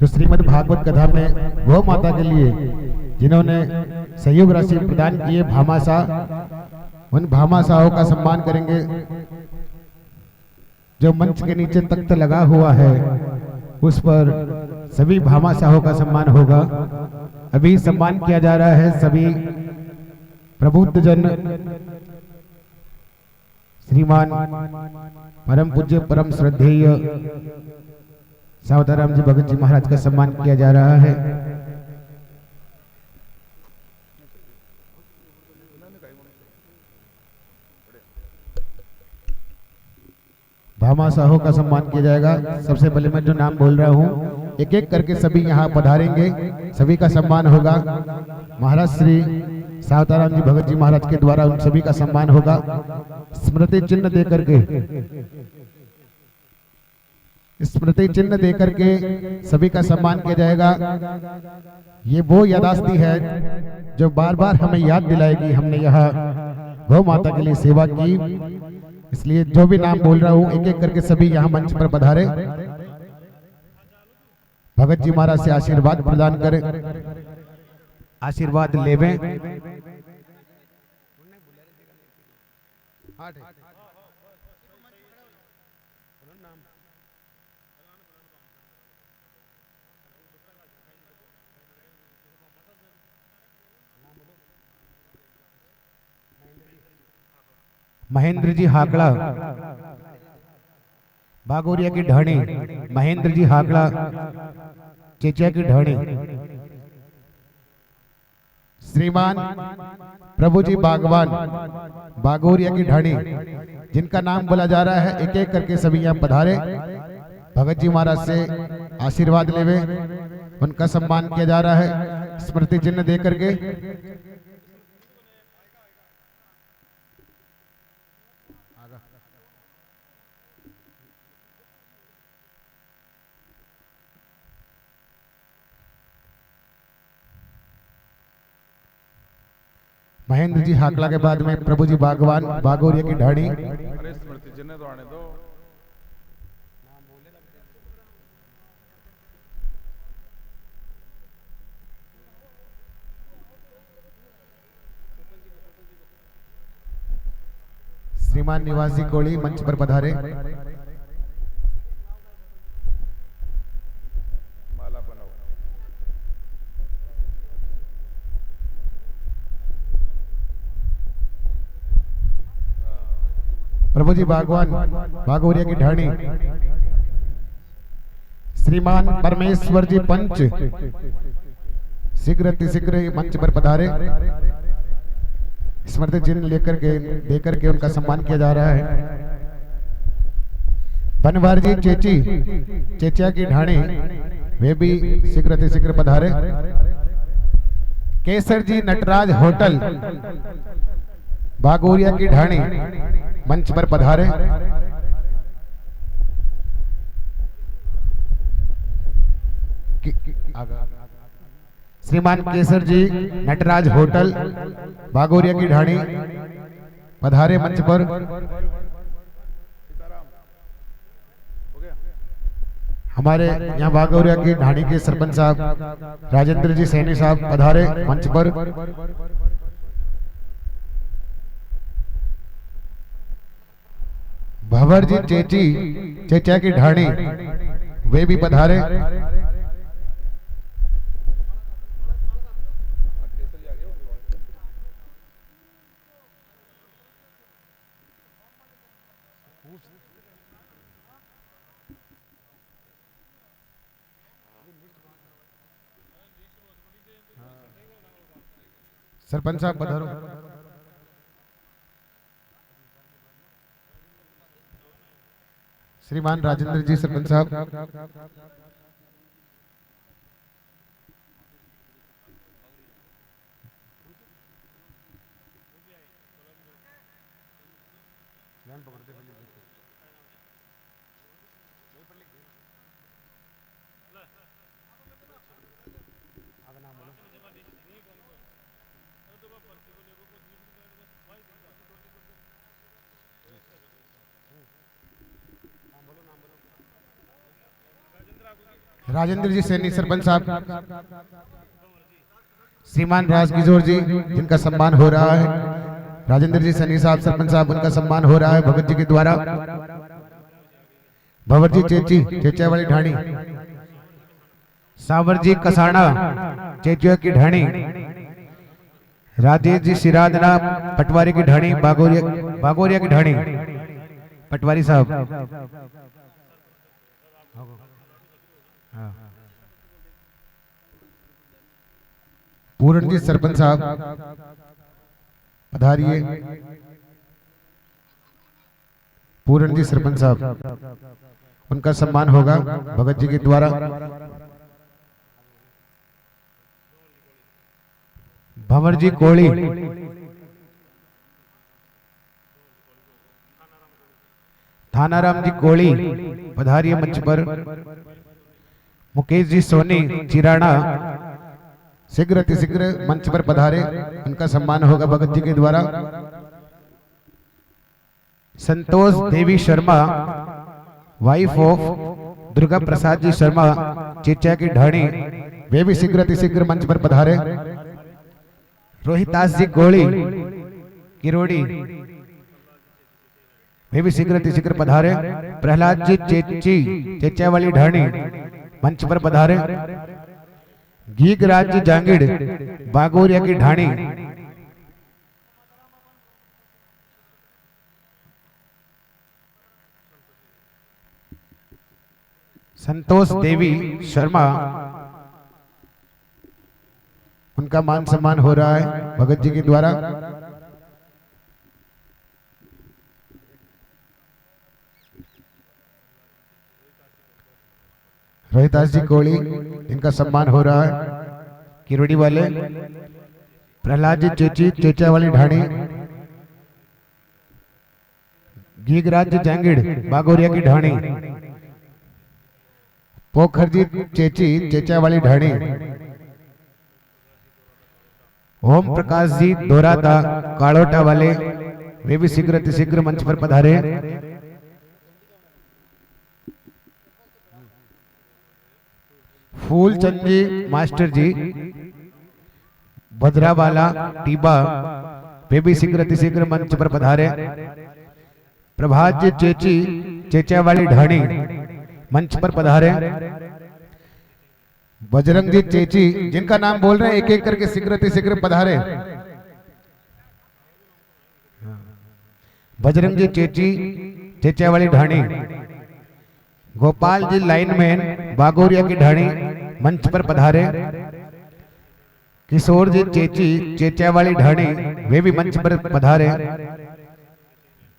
जो श्रीमद् भागवत कथा में गौ माता के लिए जिन्होंने सहयोग राशि प्रदान किए भामाशाह, उन भामाशाहों का सम्मान करेंगे। जो मंच के नीचे तख्त लगा हुआ है उस पर सभी भामाशाहों का सम्मान होगा। अभी सम्मान किया जा रहा है सभी प्रबुद्ध जन श्रीमान परम पूज्य परम श्रद्धेय सावताराम जी भगत जी महाराज का सम्मान किया जा रहा है। भामाशाहों का सम्मान किया जाएगा। सबसे पहले मैं जो नाम बोल रहा हूँ एक एक करके सभी यहाँ पधारेंगे, सभी का सम्मान होगा। महाराज श्री सावताराम जी भगत जी महाराज के द्वारा उन सभी का सम्मान होगा। स्मृति चिन्ह देकर के सभी का सम्मान किया जाएगा। ये वो यादाश्ती है जो बार बार हमें याद दिलाएगी हमने यहाँ गौ माता के लिए सेवा की। इसलिए जो भी नाम बोल रहा हूँ एक एक करके सभी यहाँ मंच पर पधारे, भगत जी महाराज से आशीर्वाद प्रदान करें, आशीर्वाद लेवें। महेंद्र जी हाकड़ा बागोरिया की ढाणी, महेंद्र जी हाकड़ा चेचिया की ढाणी। श्रीमान प्रभु जी बागवान बागोरिया की ढाणी, जिनका नाम बोला जा रहा है एक एक करके सभी यहाँ पधारे, भगत जी महाराज से आशीर्वाद लेवे, उनका सम्मान किया जा रहा है स्मृति चिन्ह दे करके। महेंद्र जी हाकला के बाद में प्रभु जी बागवान बागोरिया की ढाणी। अरे स्मृति चिन्ह तो आने दो। श्रीमान निवासी कोड़ी मंच पर पधारे। प्रभु जी बागवान बागोरिया की ढाणी। श्रीमान परमेश्वर जी पंच शीघ्र अतिशीघ्र मंच पर पधारे, स्मृति चिन्ह लेकर के देकर के उनका सम्मान किया जा रहा है। बनवार जी चेची चेचिया की ढाणी, वे भी शीघ्र अतिशीघ्र पधारे। केसर जी नटराज होटल बागोरिया की ढाणी मंच पर पधारे। श्रीमान केसर जी नटराज होटल बागोरिया की ढाणी पधारे मंच पर। हमारे यहाँ बागोरिया की ढाणी के सरपंच साहब राजेंद्र जी सैनी साहब पधारे मंच पर। भंवर जी चेची चेचा की ढाणी वे भी पधारे। सरपंच साहब पधारो। श्रीमान राजेंद्र जी सरपंच साहब। राजेंद्र जी सैनी सरपंच साहब। श्रीमान राज किशोर जी जिनका सम्मान हो रहा है। राजेंद्र जी सैनी साहब सरपंच साहब उनका सम्मान हो रहा है भगत जी के द्वारा। भंवर जी चेची चेचा वाली ढाणी। सावर जी कसाना चेचिया की ढाणी। राजेश जी सिरादना पटवारी की ढाणी बागोरिया की ढाणी। पटवारी साहब। पूर्ण जी सरपंच साहब पधारिए। पूर्ण जी सरपंच साहब उनका सम्मान होगा भगत जी के द्वारा। भंवर जी कोड़ी। थानाराम जी कोड़ी पधारिए मंच पर। मुकेश जी सोनी चिराना शीघ्र अतिशीघ्र मंच पर पधारे उनका सम्मान होगा भगत जी के द्वारा। संतोष देवी शर्मा वाइफ ऑफ दुर्गा प्रसाद जी शर्मा चेचा की ढाणी वे भी शीघ्र अतिशीघ्र मंच पर पधारे। रोहितास जी गोली किरोड़ी वे भी शीघ्र अतिशीघ्र पधारे। प्रहलाद जी चेची चेचा वाली ढाणी मंच पर पधारे। गीगराज जी जांगिड़ बागोरिया की ढाणी संतोष देवी शर्मा उनका मान सम्मान हो रहा है भगत जी के द्वारा। रोहितास जी कोड़ी इनका सम्मान हो रहा है किरोड़ी वाले। प्रहलाद जी चेची चेचा वाली ढाणी। गीगराज जी जांगिड़ बागोरिया की ढाणी। पोखर जी चेची चेचा वाली ढाणी। ओम प्रकाश जी दोराता कालोटा वाले वे भी शीघ्र अतिशीघ्र मंच पर पधारे। फूलचंद जी मास्टर जी भद्रावाला टीबा वे भी शीघ्र अतिशीघ्र मंच पर पधारे। प्रभात जी चेची चेचा वाली ढाणी मंच पर पधारे। बजरंग जी चेची जिनका नाम बोल रहे हैं एक एक करके शीघ्र अतिशीघ्र पधारे। बजरंग जी चेची चेचा वाली ढाणी। गोपाल जी लाइनमैन बागोरिया की ढाणी मंच पर पधारे। किशोर जी चेची चेचा वाली ढाणी वे भी मंच पर पधारे।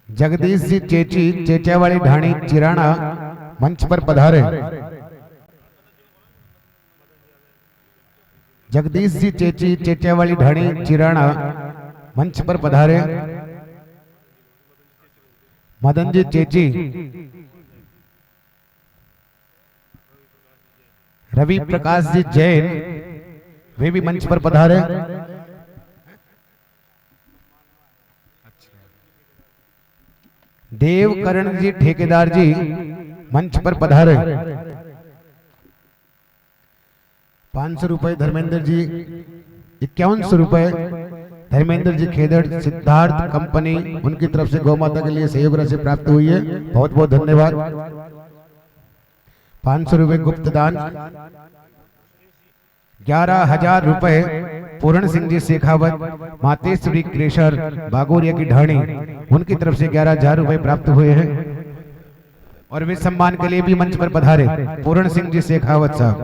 जगदीश जी चेची चेचा वाली ढाणी चिराना मंच पर पधारे। जगदीश जी चेची चेचा वाली ढाणी चिराना मंच पर पधारे। मदन जी चेची रवि प्रकाश जी जैन वे भी मंच पर पधारे। देवकरण जी ठेकेदार जी मंच पर पधारे। 500 रुपए धर्मेंद्र जी, 5100 रुपए धर्मेंद्र जी खेदड़ सिद्धार्थ कंपनी, उनकी तरफ से गौ माता के लिए सहयोग राशि प्राप्त हुई है, बहुत बहुत धन्यवाद। 500 रुपए गुप्त दान। 11,000 रुपए पूर्ण सिंह जी शेखावत मातेश्वरी क्रेशर बागोरिया की ढाणी, उनकी तरफ से 11,000 रुपए प्राप्त हुए हैं और वे सम्मान के लिए भी मंच पर पधारे पूर्ण सिंह जी शेखावत साहब।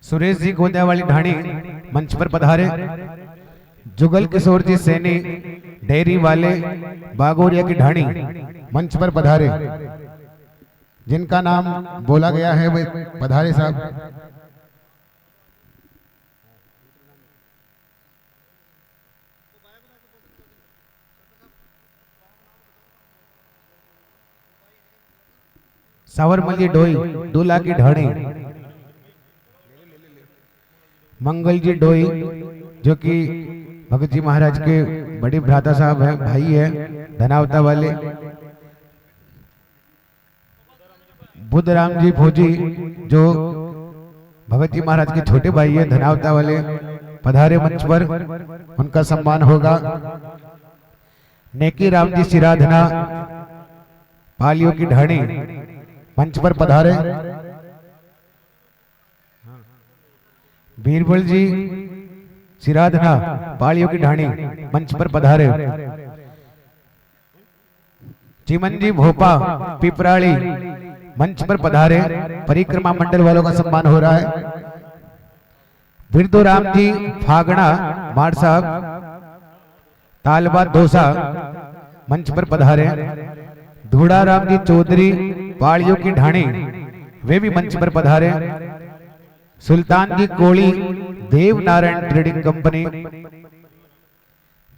सुरेश जी गोंदियावाली ढाणी मंच पर पधारे। जुगल किशोर जी सैनी डेयरी वाले बागोरिया की ढाणी मंच पर पधारे। जिनका नाम बोला गया है वे पधारे साहब। सावरमल जी डोई दूल्हा की ढाणी। मंगल जी डोई जो कि भगत जी महाराज के बड़े भ्राता साहब हैं, भाई है धनावता वाले। बुद्धराम जी भोजी जो भगत जी महाराज के छोटे भाई है धनावता वाले, पधारे मंच पर, उनका सम्मान होगा। नेकी राम जी सिराधना पालियों की ढाणी मंच पर पधारे। बीरबल जी सिराधना पालियों की ढाणी मंच पर पधारे। चिमन जी भोपा पिपराड़ी मंच पर पधारे। परिक्रमा मंडल वालों का सम्मान हो रहा है। बिरदुराम जी फागड़ा मार साहब तालबा दोसा मंच पर पधारे। धूड़ाराम जी चौधरी पाड़ियों की ढाणी, वे भी मंच पर पधारे। सुल्तान जी कोली देव नारायण ट्रेडिंग कंपनी।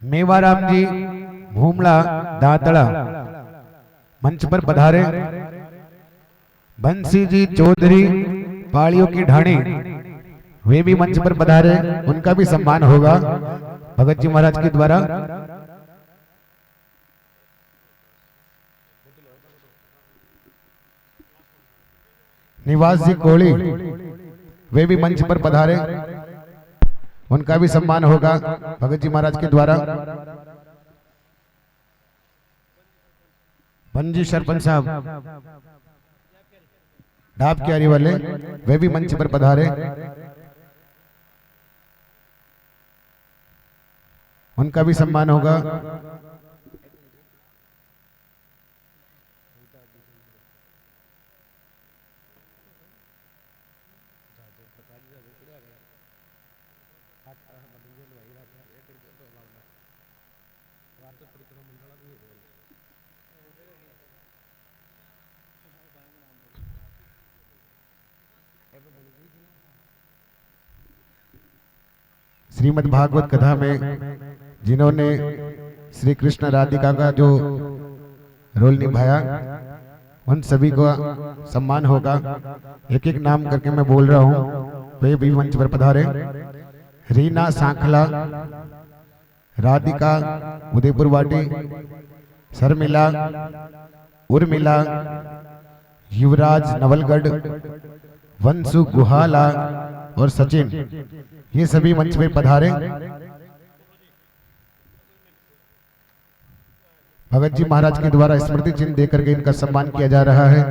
मेवाराम जी भूमला दातड़ा मंच पर पधारे। बंसी जी चौधरी पाड़ियों की ढाणी, वे भी मंच पर पधारे, उनका भी सम्मान होगा भगत जी महाराज के द्वारा। निवास जी कोली, वे भी मंच पर पधारे, उनका भी सम्मान होगा भगत जी महाराज के द्वारा। बंजी सरपंच साहब ढाब क्यारी वाले, वे भी मंच पर पधारे, उनका भी सम्मान होगा। श्रीमद् भागवत कथा में जिन्होंने श्री कृष्ण राधिका का जो रोल निभाया, उन सभी को सम्मान होगा। एक एक नाम करके मैं बोल रहा हूँ, वे भी मंच पर पधारे। रीना सांखला, राधिका उदयपुर वाटी, शर्मिला, उर्मिला, युवराज नवलगढ़, वंशु गुहाला और सचिन, ये सभी मंच में पधारे। भगत जी महाराज के द्वारा स्मृति चिन्ह देकर के इनका सम्मान किया जा रहा है।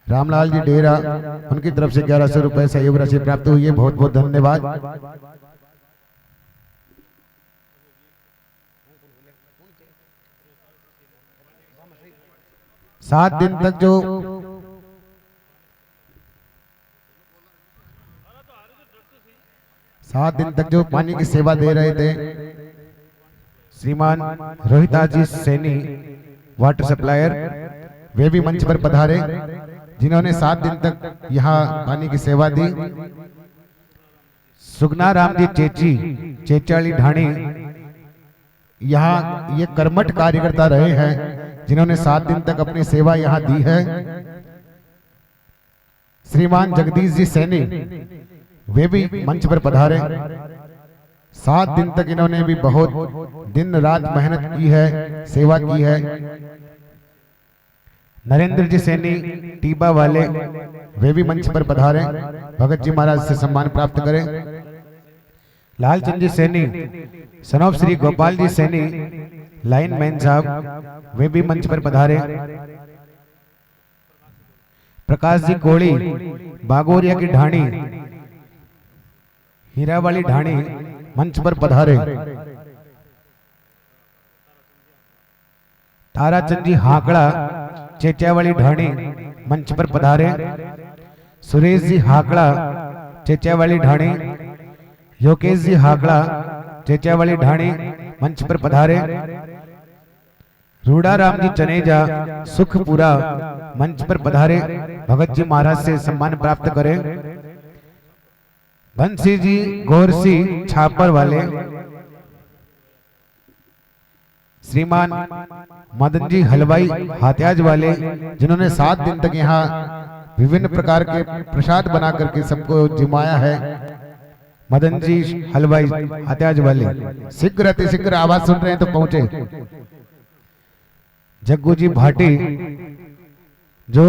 रामलाल जी डेरा, उनकी तरफ से 1100 रुपए सहयोग राशि प्राप्त हुई है, बहुत बहुत धन्यवाद। 7 दिन तक जो पानी की सेवा दे रहे थे श्रीमान रोहिता जी सैनी वाटर सप्लायर, वे भी मंच पर पधारे, जिन्होंने 7 दिन तक यहाँ पानी की सेवा दी। सुगना राम जी चेची चेचाली ढाणी, यहाँ ये कर्मठ कार्यकर्ता रहे हैं, जिन्होंने 7 दिन तक अपनी सेवा यहाँ दी है। श्रीमान जगदीश जी सैनी, वे भी मंच पर पधारे। 7 दिन तक इन्होंने भी बहुत दिन रात मेहनत की है, सेवा की है। नरेंद्र जी सैनी टीबा वाले वे भी मंच पर पधारे, भगत जी महाराज से सम्मान प्राप्त करें। लालचंद जी सैनी सनोप श्री गोपाल जी सैनी लाइनमैन साहब वे भी मंच पर पधारे। प्रकाश जी कोड़ी बागोरिया की ढाणी हीरा वाली ढाणी मंच पर पधारे। ताराचंद जी हाकड़ा चेचा वाली ढाणी मंच पर पधारे। सुरेश जी हाकड़ा चेचा वाली ढाणी, योगेश जी हाकड़ा चेचा वाली ढाणी मंच पर पधारे। रूड़ा राम जी चनेजा सुखपुरा मंच पर पधारे, भगत जी महाराज से सम्मान प्राप्त करें। बंसी जी गोरसी छापर वाले, श्रीमान मदन जी हलवाई हात्याज वाले, जिन्होंने 7 दिन तक यहाँ विभिन्न प्रकार के प्रसाद बना करके सबको जिमाया है। मदन जी हलवाई हात्याज वाले शीघ्र अति शीघ्र आवाज सुन रहे हैं तो पहुंचे। जग्गू जी भाटी जो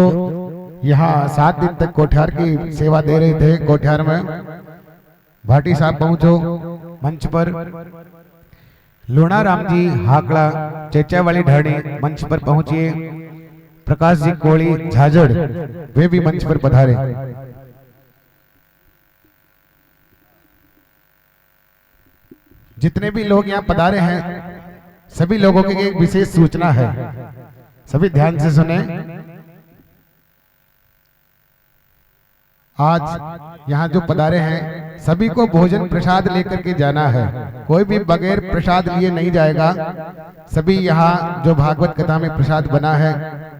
यहाँ 7 दिन तक कोठियार की सेवा दे रहे थे, कोठियार में भाटी साहब पहुंचो मंच पर। लूणा राम जी हाकड़ा चेचा वाली ढाणी मंच पर पहुंचिए। प्रकाश जी कोड़ी झाझड़ वे भी मंच पर पधारे। जितने भी लोग यहाँ पधारे हैं सभी लोगों की एक विशेष सूचना है, सभी ध्यान से सुने। आज यहाँ जो पधारे हैं सभी को भोजन प्रसाद लेकर के जाना है, कोई भी बगैर प्रसाद लिए नहीं जाएगा। सभी यहाँ जो भागवत कथा में प्रसाद बना है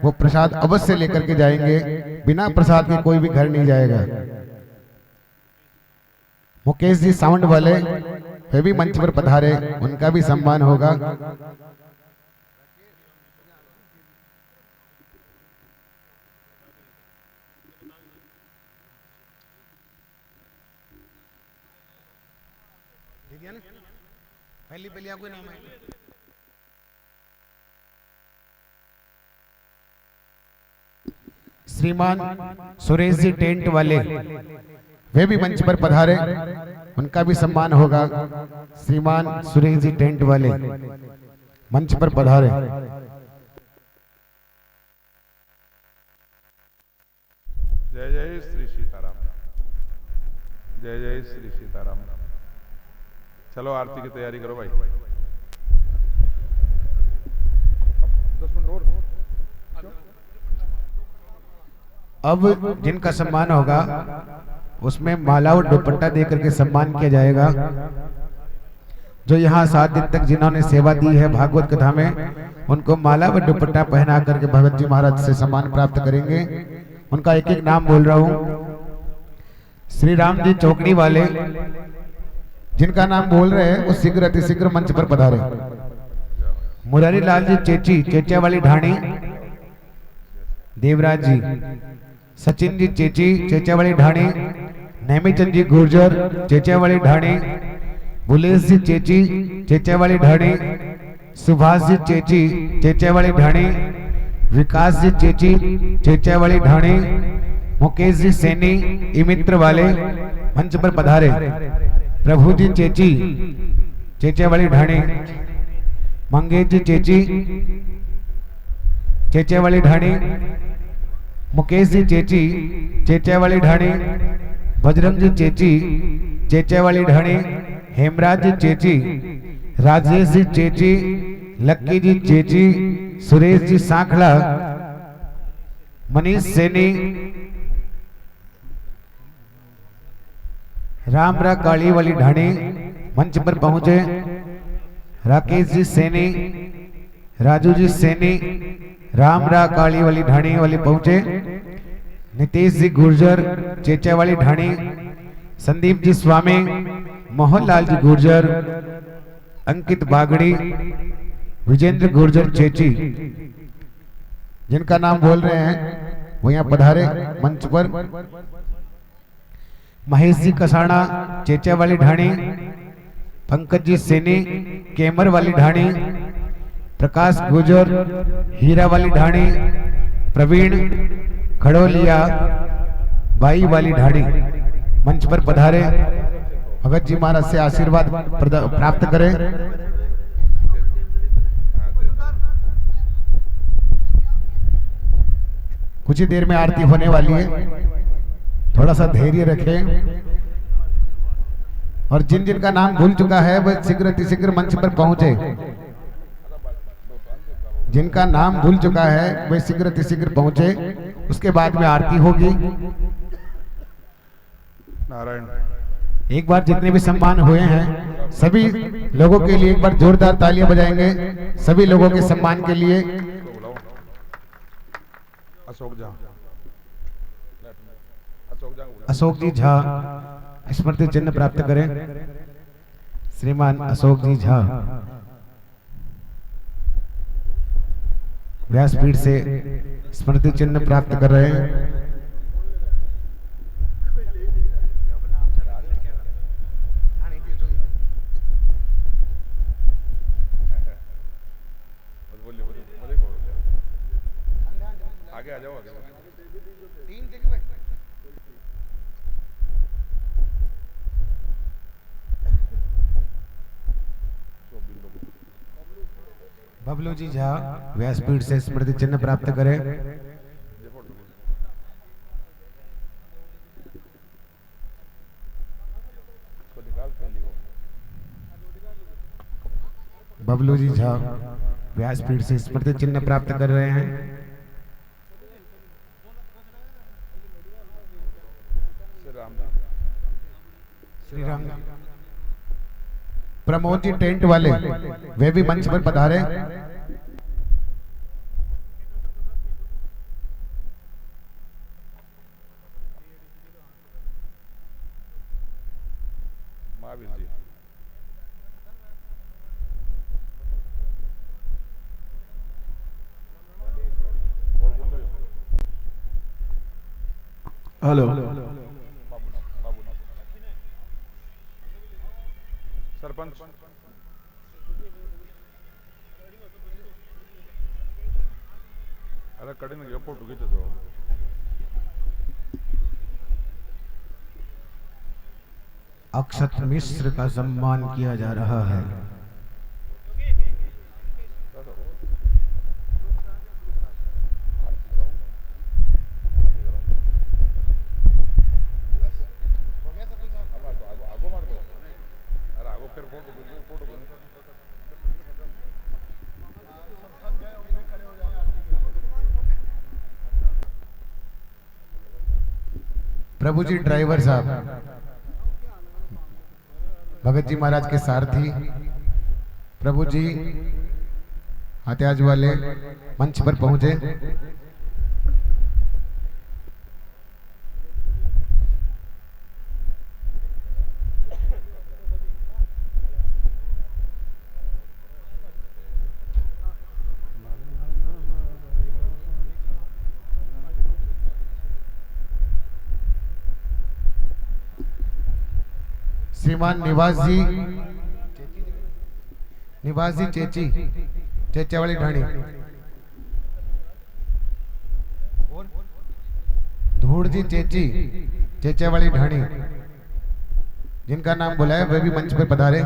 वो प्रसाद अवश्य लेकर के जाएंगे, बिना प्रसाद के कोई भी घर नहीं जाएगा। मुकेश जी साउंड वाले वे भी मंच पर पधारे, उनका भी सम्मान होगा। पहली आपको नाम है। श्रीमान सुरेश जी टेंट वाले वे भी मंच पर पधारे, उनका भी सम्मान होगा। श्रीमान सुरेश जी टेंट वाले मंच पर पधारे। जय जय श्री सीताराम, जय जय श्री सीताराम। चलो आरती की तैयारी करो भाई। 10 मिनट और। अब जिनका सम्मान होगा उसमें माला और दुपट्टा देकर के सम्मान किया जाएगा। जो यहाँ 7 दिन तक जिन्होंने सेवा दी है भागवत कथा में, उनको माला व दुपट्टा पहना करके भगत जी महाराज से सम्मान प्राप्त करेंगे। उनका एक एक नाम बोल रहा हूँ। श्री राम जी चौकड़ी वाले, जिनका नाम बोल रहे हैं वो शीघ्र अति शीघ्र मंच पर पधारे। मुरारी लाल जी चेची चेचा वाली ढाणी, देवराज जी, सचिन जी चेची चेचा वाली ढाणी, नेमीचंद जी गुर्जर चेचा वाली ढाणी, बुलेश जी चेची चेचा वाली ढाणी, सुभाष जी चेची चेचा वाली ढाणी, विकास जी चेची चेचा वाली ढाणी, मुकेश जी सैनी इमित्र वाले मंच पर पधारे। प्रभु जी चेची चेचा वाली ढाणी, मंगेश जी चेची चेचा वाली ढाणी, मुकेश जी चेची चेचा वाली ढाणी, बजरंग जी चेची चेचा वाली ढाणी, हेमराज जी चेची, राजेश जी चेची, लक्की जी चेची, सुरेश जी सांखला, मनीष सैनी, रामरा काली वाली ढाणी मंच पर पहुंचे। राकेश जी सैनी, राजू जी सैनी, रामरा काली वाली ढाणी वाली पहुंचे। नितेश जी गुर्जर चेचा वाली ढाणी, संदीप जी स्वामी, मोहनलाल जी गुर्जर, अंकित बागड़ी, विजेंद्र गुर्जर चेची, जिनका नाम बोल रहे हैं वो यहाँ पधारे मंच पर। महेश जी कसाना चेचा वाली ढाणी, पंकज जी सैनी केमर वाली ढाणी, प्रकाश गुर्जर हीरा वाली ढाणी, प्रवीण खड़ोलिया बाई वाली ढाड़ी मंच पर पधारे, भगत जी महाराज से आशीर्वाद प्राप्त करें। कुछ ही देर में आरती होने वाली है, थोड़ा सा धैर्य रखें। और जिन जिन का नाम भूल चुका है वह शीघ्र अतिशीघ्र मंच पर पहुंचे। जिनका नाम भूल चुका है वह शीघ्र अतिशीघ्र पहुंचे, उसके बाद में आरती होगी। नारायण। एक बार जितने भी सम्मान हुए हैं सभी लोगों के लिए एक बार जोरदार तालियां बजाएंगे, सभी लोगों के सम्मान के लिए। अशोक जी झा स्मृति चिन्ह प्राप्त करें। श्रीमान अशोक जी झा व्यासपीठ से स्मृति चिन्ह प्राप्त कर रहे हैं। आगे आ जाओ, आगे बबलू जी झा व्यासपीठ से स्मृति चिन्ह प्राप्त करें। बबलू जी झा व्यासपीठ से स्मृति चिन्ह प्राप्त कर रहे हैं। श्री राम। प्रमोद जी टेंट वाले वे भी मंच पर पधारे। महावीर जी। हेलो सरपंच। अरे कड़ी ना फोटो खींचे तो अक्षत मिश्र का सम्मान किया जा रहा है। प्रभु जी ड्राइवर साहब भगत जी महाराज के सारथी प्रभु जी हत्याज वाले मंच पर पहुंचे। श्रीमान निवास जी चेची चेचावाली ढाणी। धूड़ जी चेची चेचावाली ढाणी, जिनका नाम बुलाया वे भी मंच पर पधारे।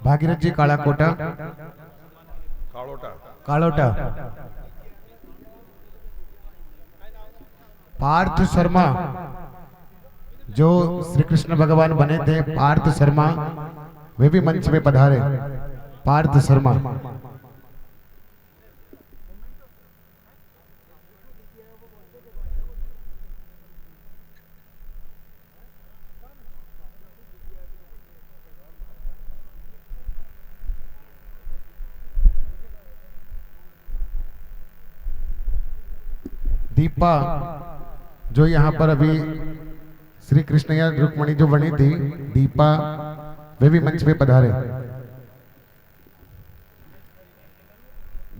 भागीरथ जी कालाकोटा कालोटा। पार्थ शर्मा जो श्री कृष्ण भगवान बने थे, पार्थ शर्मा वे भी मंच में पधारे। पार्थ शर्मा। दीपा जो यहाँ पर अभी श्री कृष्ण या रुक्मणी जो बनी थी, दीपा वे भी मंच पे पधारे।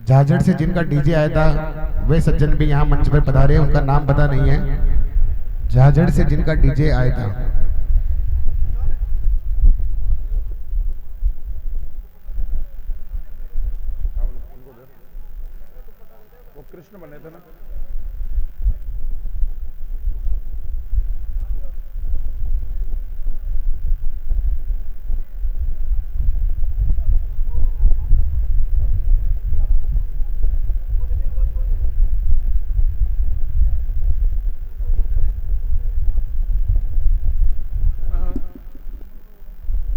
झाझड़ से जिनका डीजे आया था वे सज्जन भी यहाँ मंच पर पधारे, उनका नाम पता नहीं है। झाझड़ से जिनका डीजे आया था वो कृष्ण बने थे ना।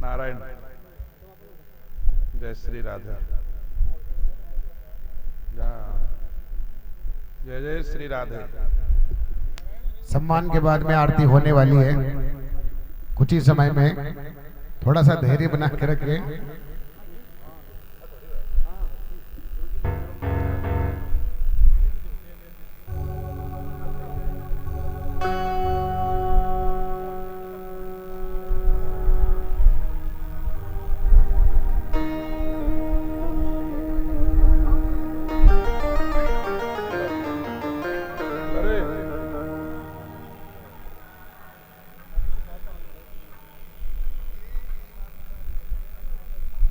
नारायण। जय श्री राधा। जय जय श्री राधे। सम्मान के बाद में आरती होने वाली है। कुछ ही समय में थोड़ा सा धैर्य बना के रखिए।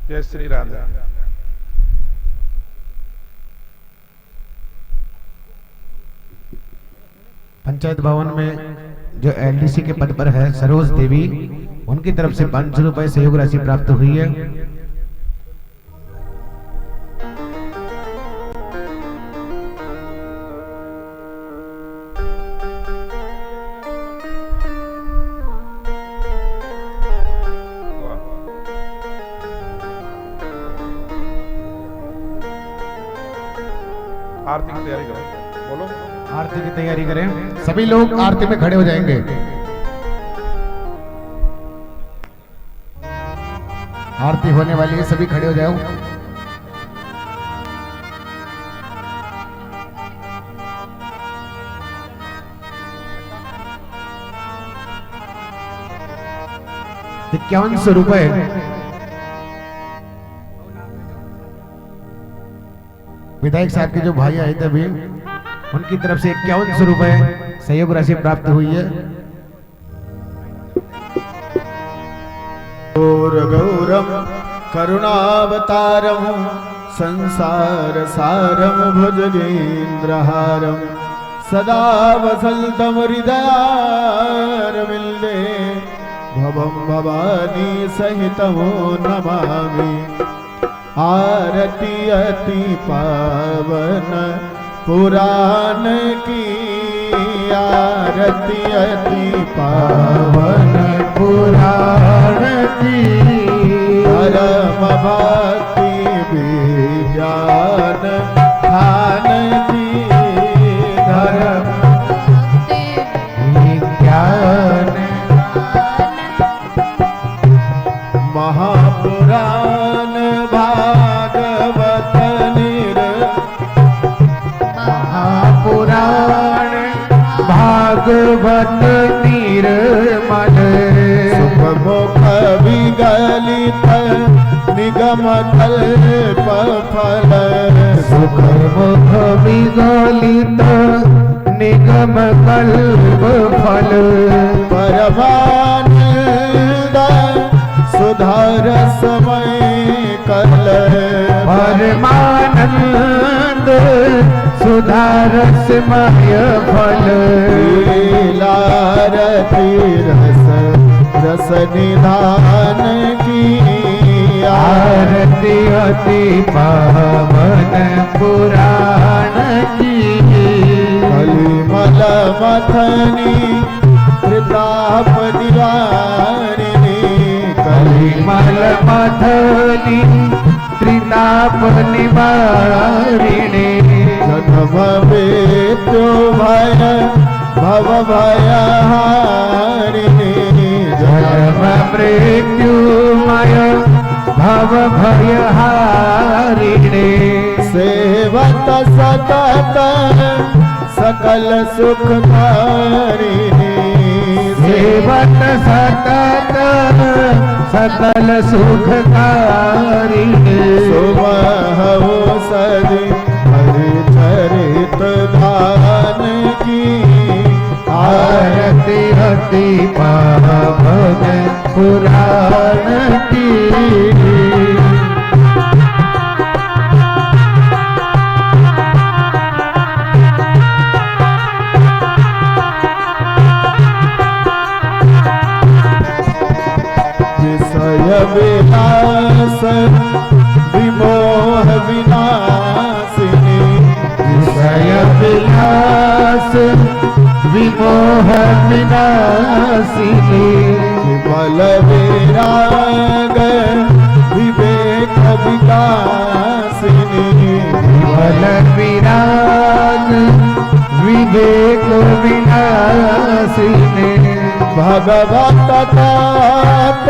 जय श्री राधा। पंचायत भवन में जो एलडीसी के पद पर है सरोज देवी, उनकी तरफ से 500 रुपए सहयोग राशि प्राप्त हुई है। आरती की तैयारी करो। बोलो। आरती की तैयारी करें। सभी लोग आरती में खड़े हो जाएंगे। आरती होने वाली है, सभी खड़े हो जाओ। ₹51 विधायक साहब के जो भाई आए थे अभी, उनकी तरफ से ₹51 सहयोग राशि प्राप्त हुई है। गौरम करुणावतारम संसार सारम भुजगेन्द्रहारम सदा वसंतम हृदयारविंदे भवम भवानी सहितमो नमामि। आरती अति पावन पुराण की, आरती अति पावन पुराण की, धर्म भक्ति विज्ञान खान की, धर्म विज्ञान महापुराण भागवत महापुराण भागवत निर्मल सुखमुख विगलित निगम कल्प फल, सुखमुख विगलित निगम कल्प फल, परमानंद सुधार समय कल, परमानंद सुधार समय फल, लीलारती रस रस निधान की, आरती अति पावन पुराण की, कलिमल मथनी प्रताप निवारिणी, कलिमल मथनी त्रिताप निवारिणी, जन्म मृत्यु भय भव भय हारिणी, जन्म मृत्युमय भव भय हारिणी, सेवत सतत सकल सुखकारिणी, सेवत सतत सकल सुखकारिणी, सुमहु सदी हरिचरित धान की, आरती अति पावन पुराण की। विनाशिनी विषय विलास विमोह विनाशिनी विमल विराग विवेक विकासिनी विमल विराग विवेक विनाशिनी भगवत तत्व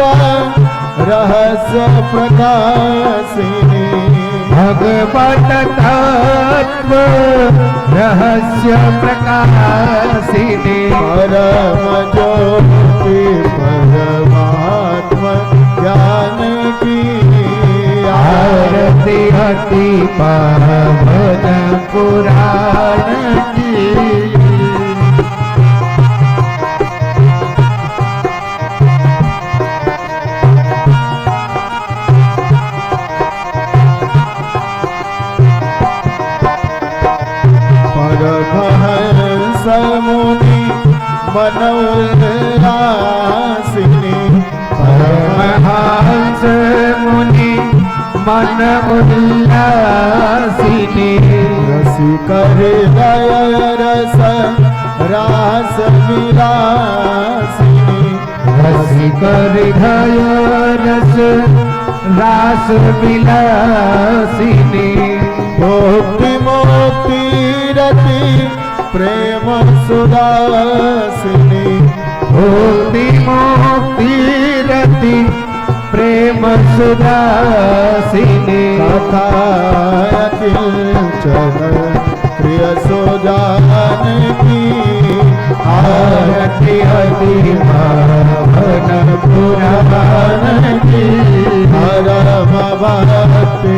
रहस्य प्रकाशिनी भगवत तत्व रहस्य प्रकाशिनी परम ज्योति परमात्मा ज्ञान की आरती हति पावन पुराण की परमहंस मुनि मनोल्लासिनी परमहंस मुनि मन उल्लासिनी रसिक हृदय रस रास विलासिनी रसिक हृदय रस रास विलासिनी भोक्ति मोक्ति रति प्रेम सुदासिनी भोक्ति मोक्ति रति प्रेम सुदासिनी कथा किंचन प्रिय सुजान की आरती हति पावन पुराण की परम भक्ति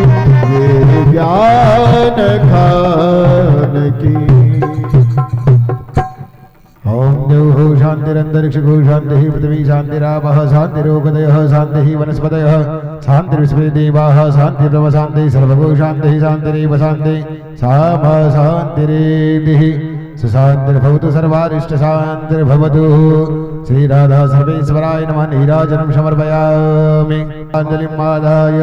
ये ज्ञान खान की। ओम देव शांतिरंतरिक्ष शांति पृथ्वी शांतिरापः शांतिरोगदयः शांति वनस्पतयः शांतिर्विश्वे देवाः शांति ब्रह्म शांति सर्वगो शांति शांतिरेव शांति सामा शांतिरेदिः सुशांतिर्भवतु सर्वारिष्ट शांतिर्भवतु। श्री राधा सर्वेश्वराय नमः। नीराजनं समर्पयामि। अंजलिं आदाय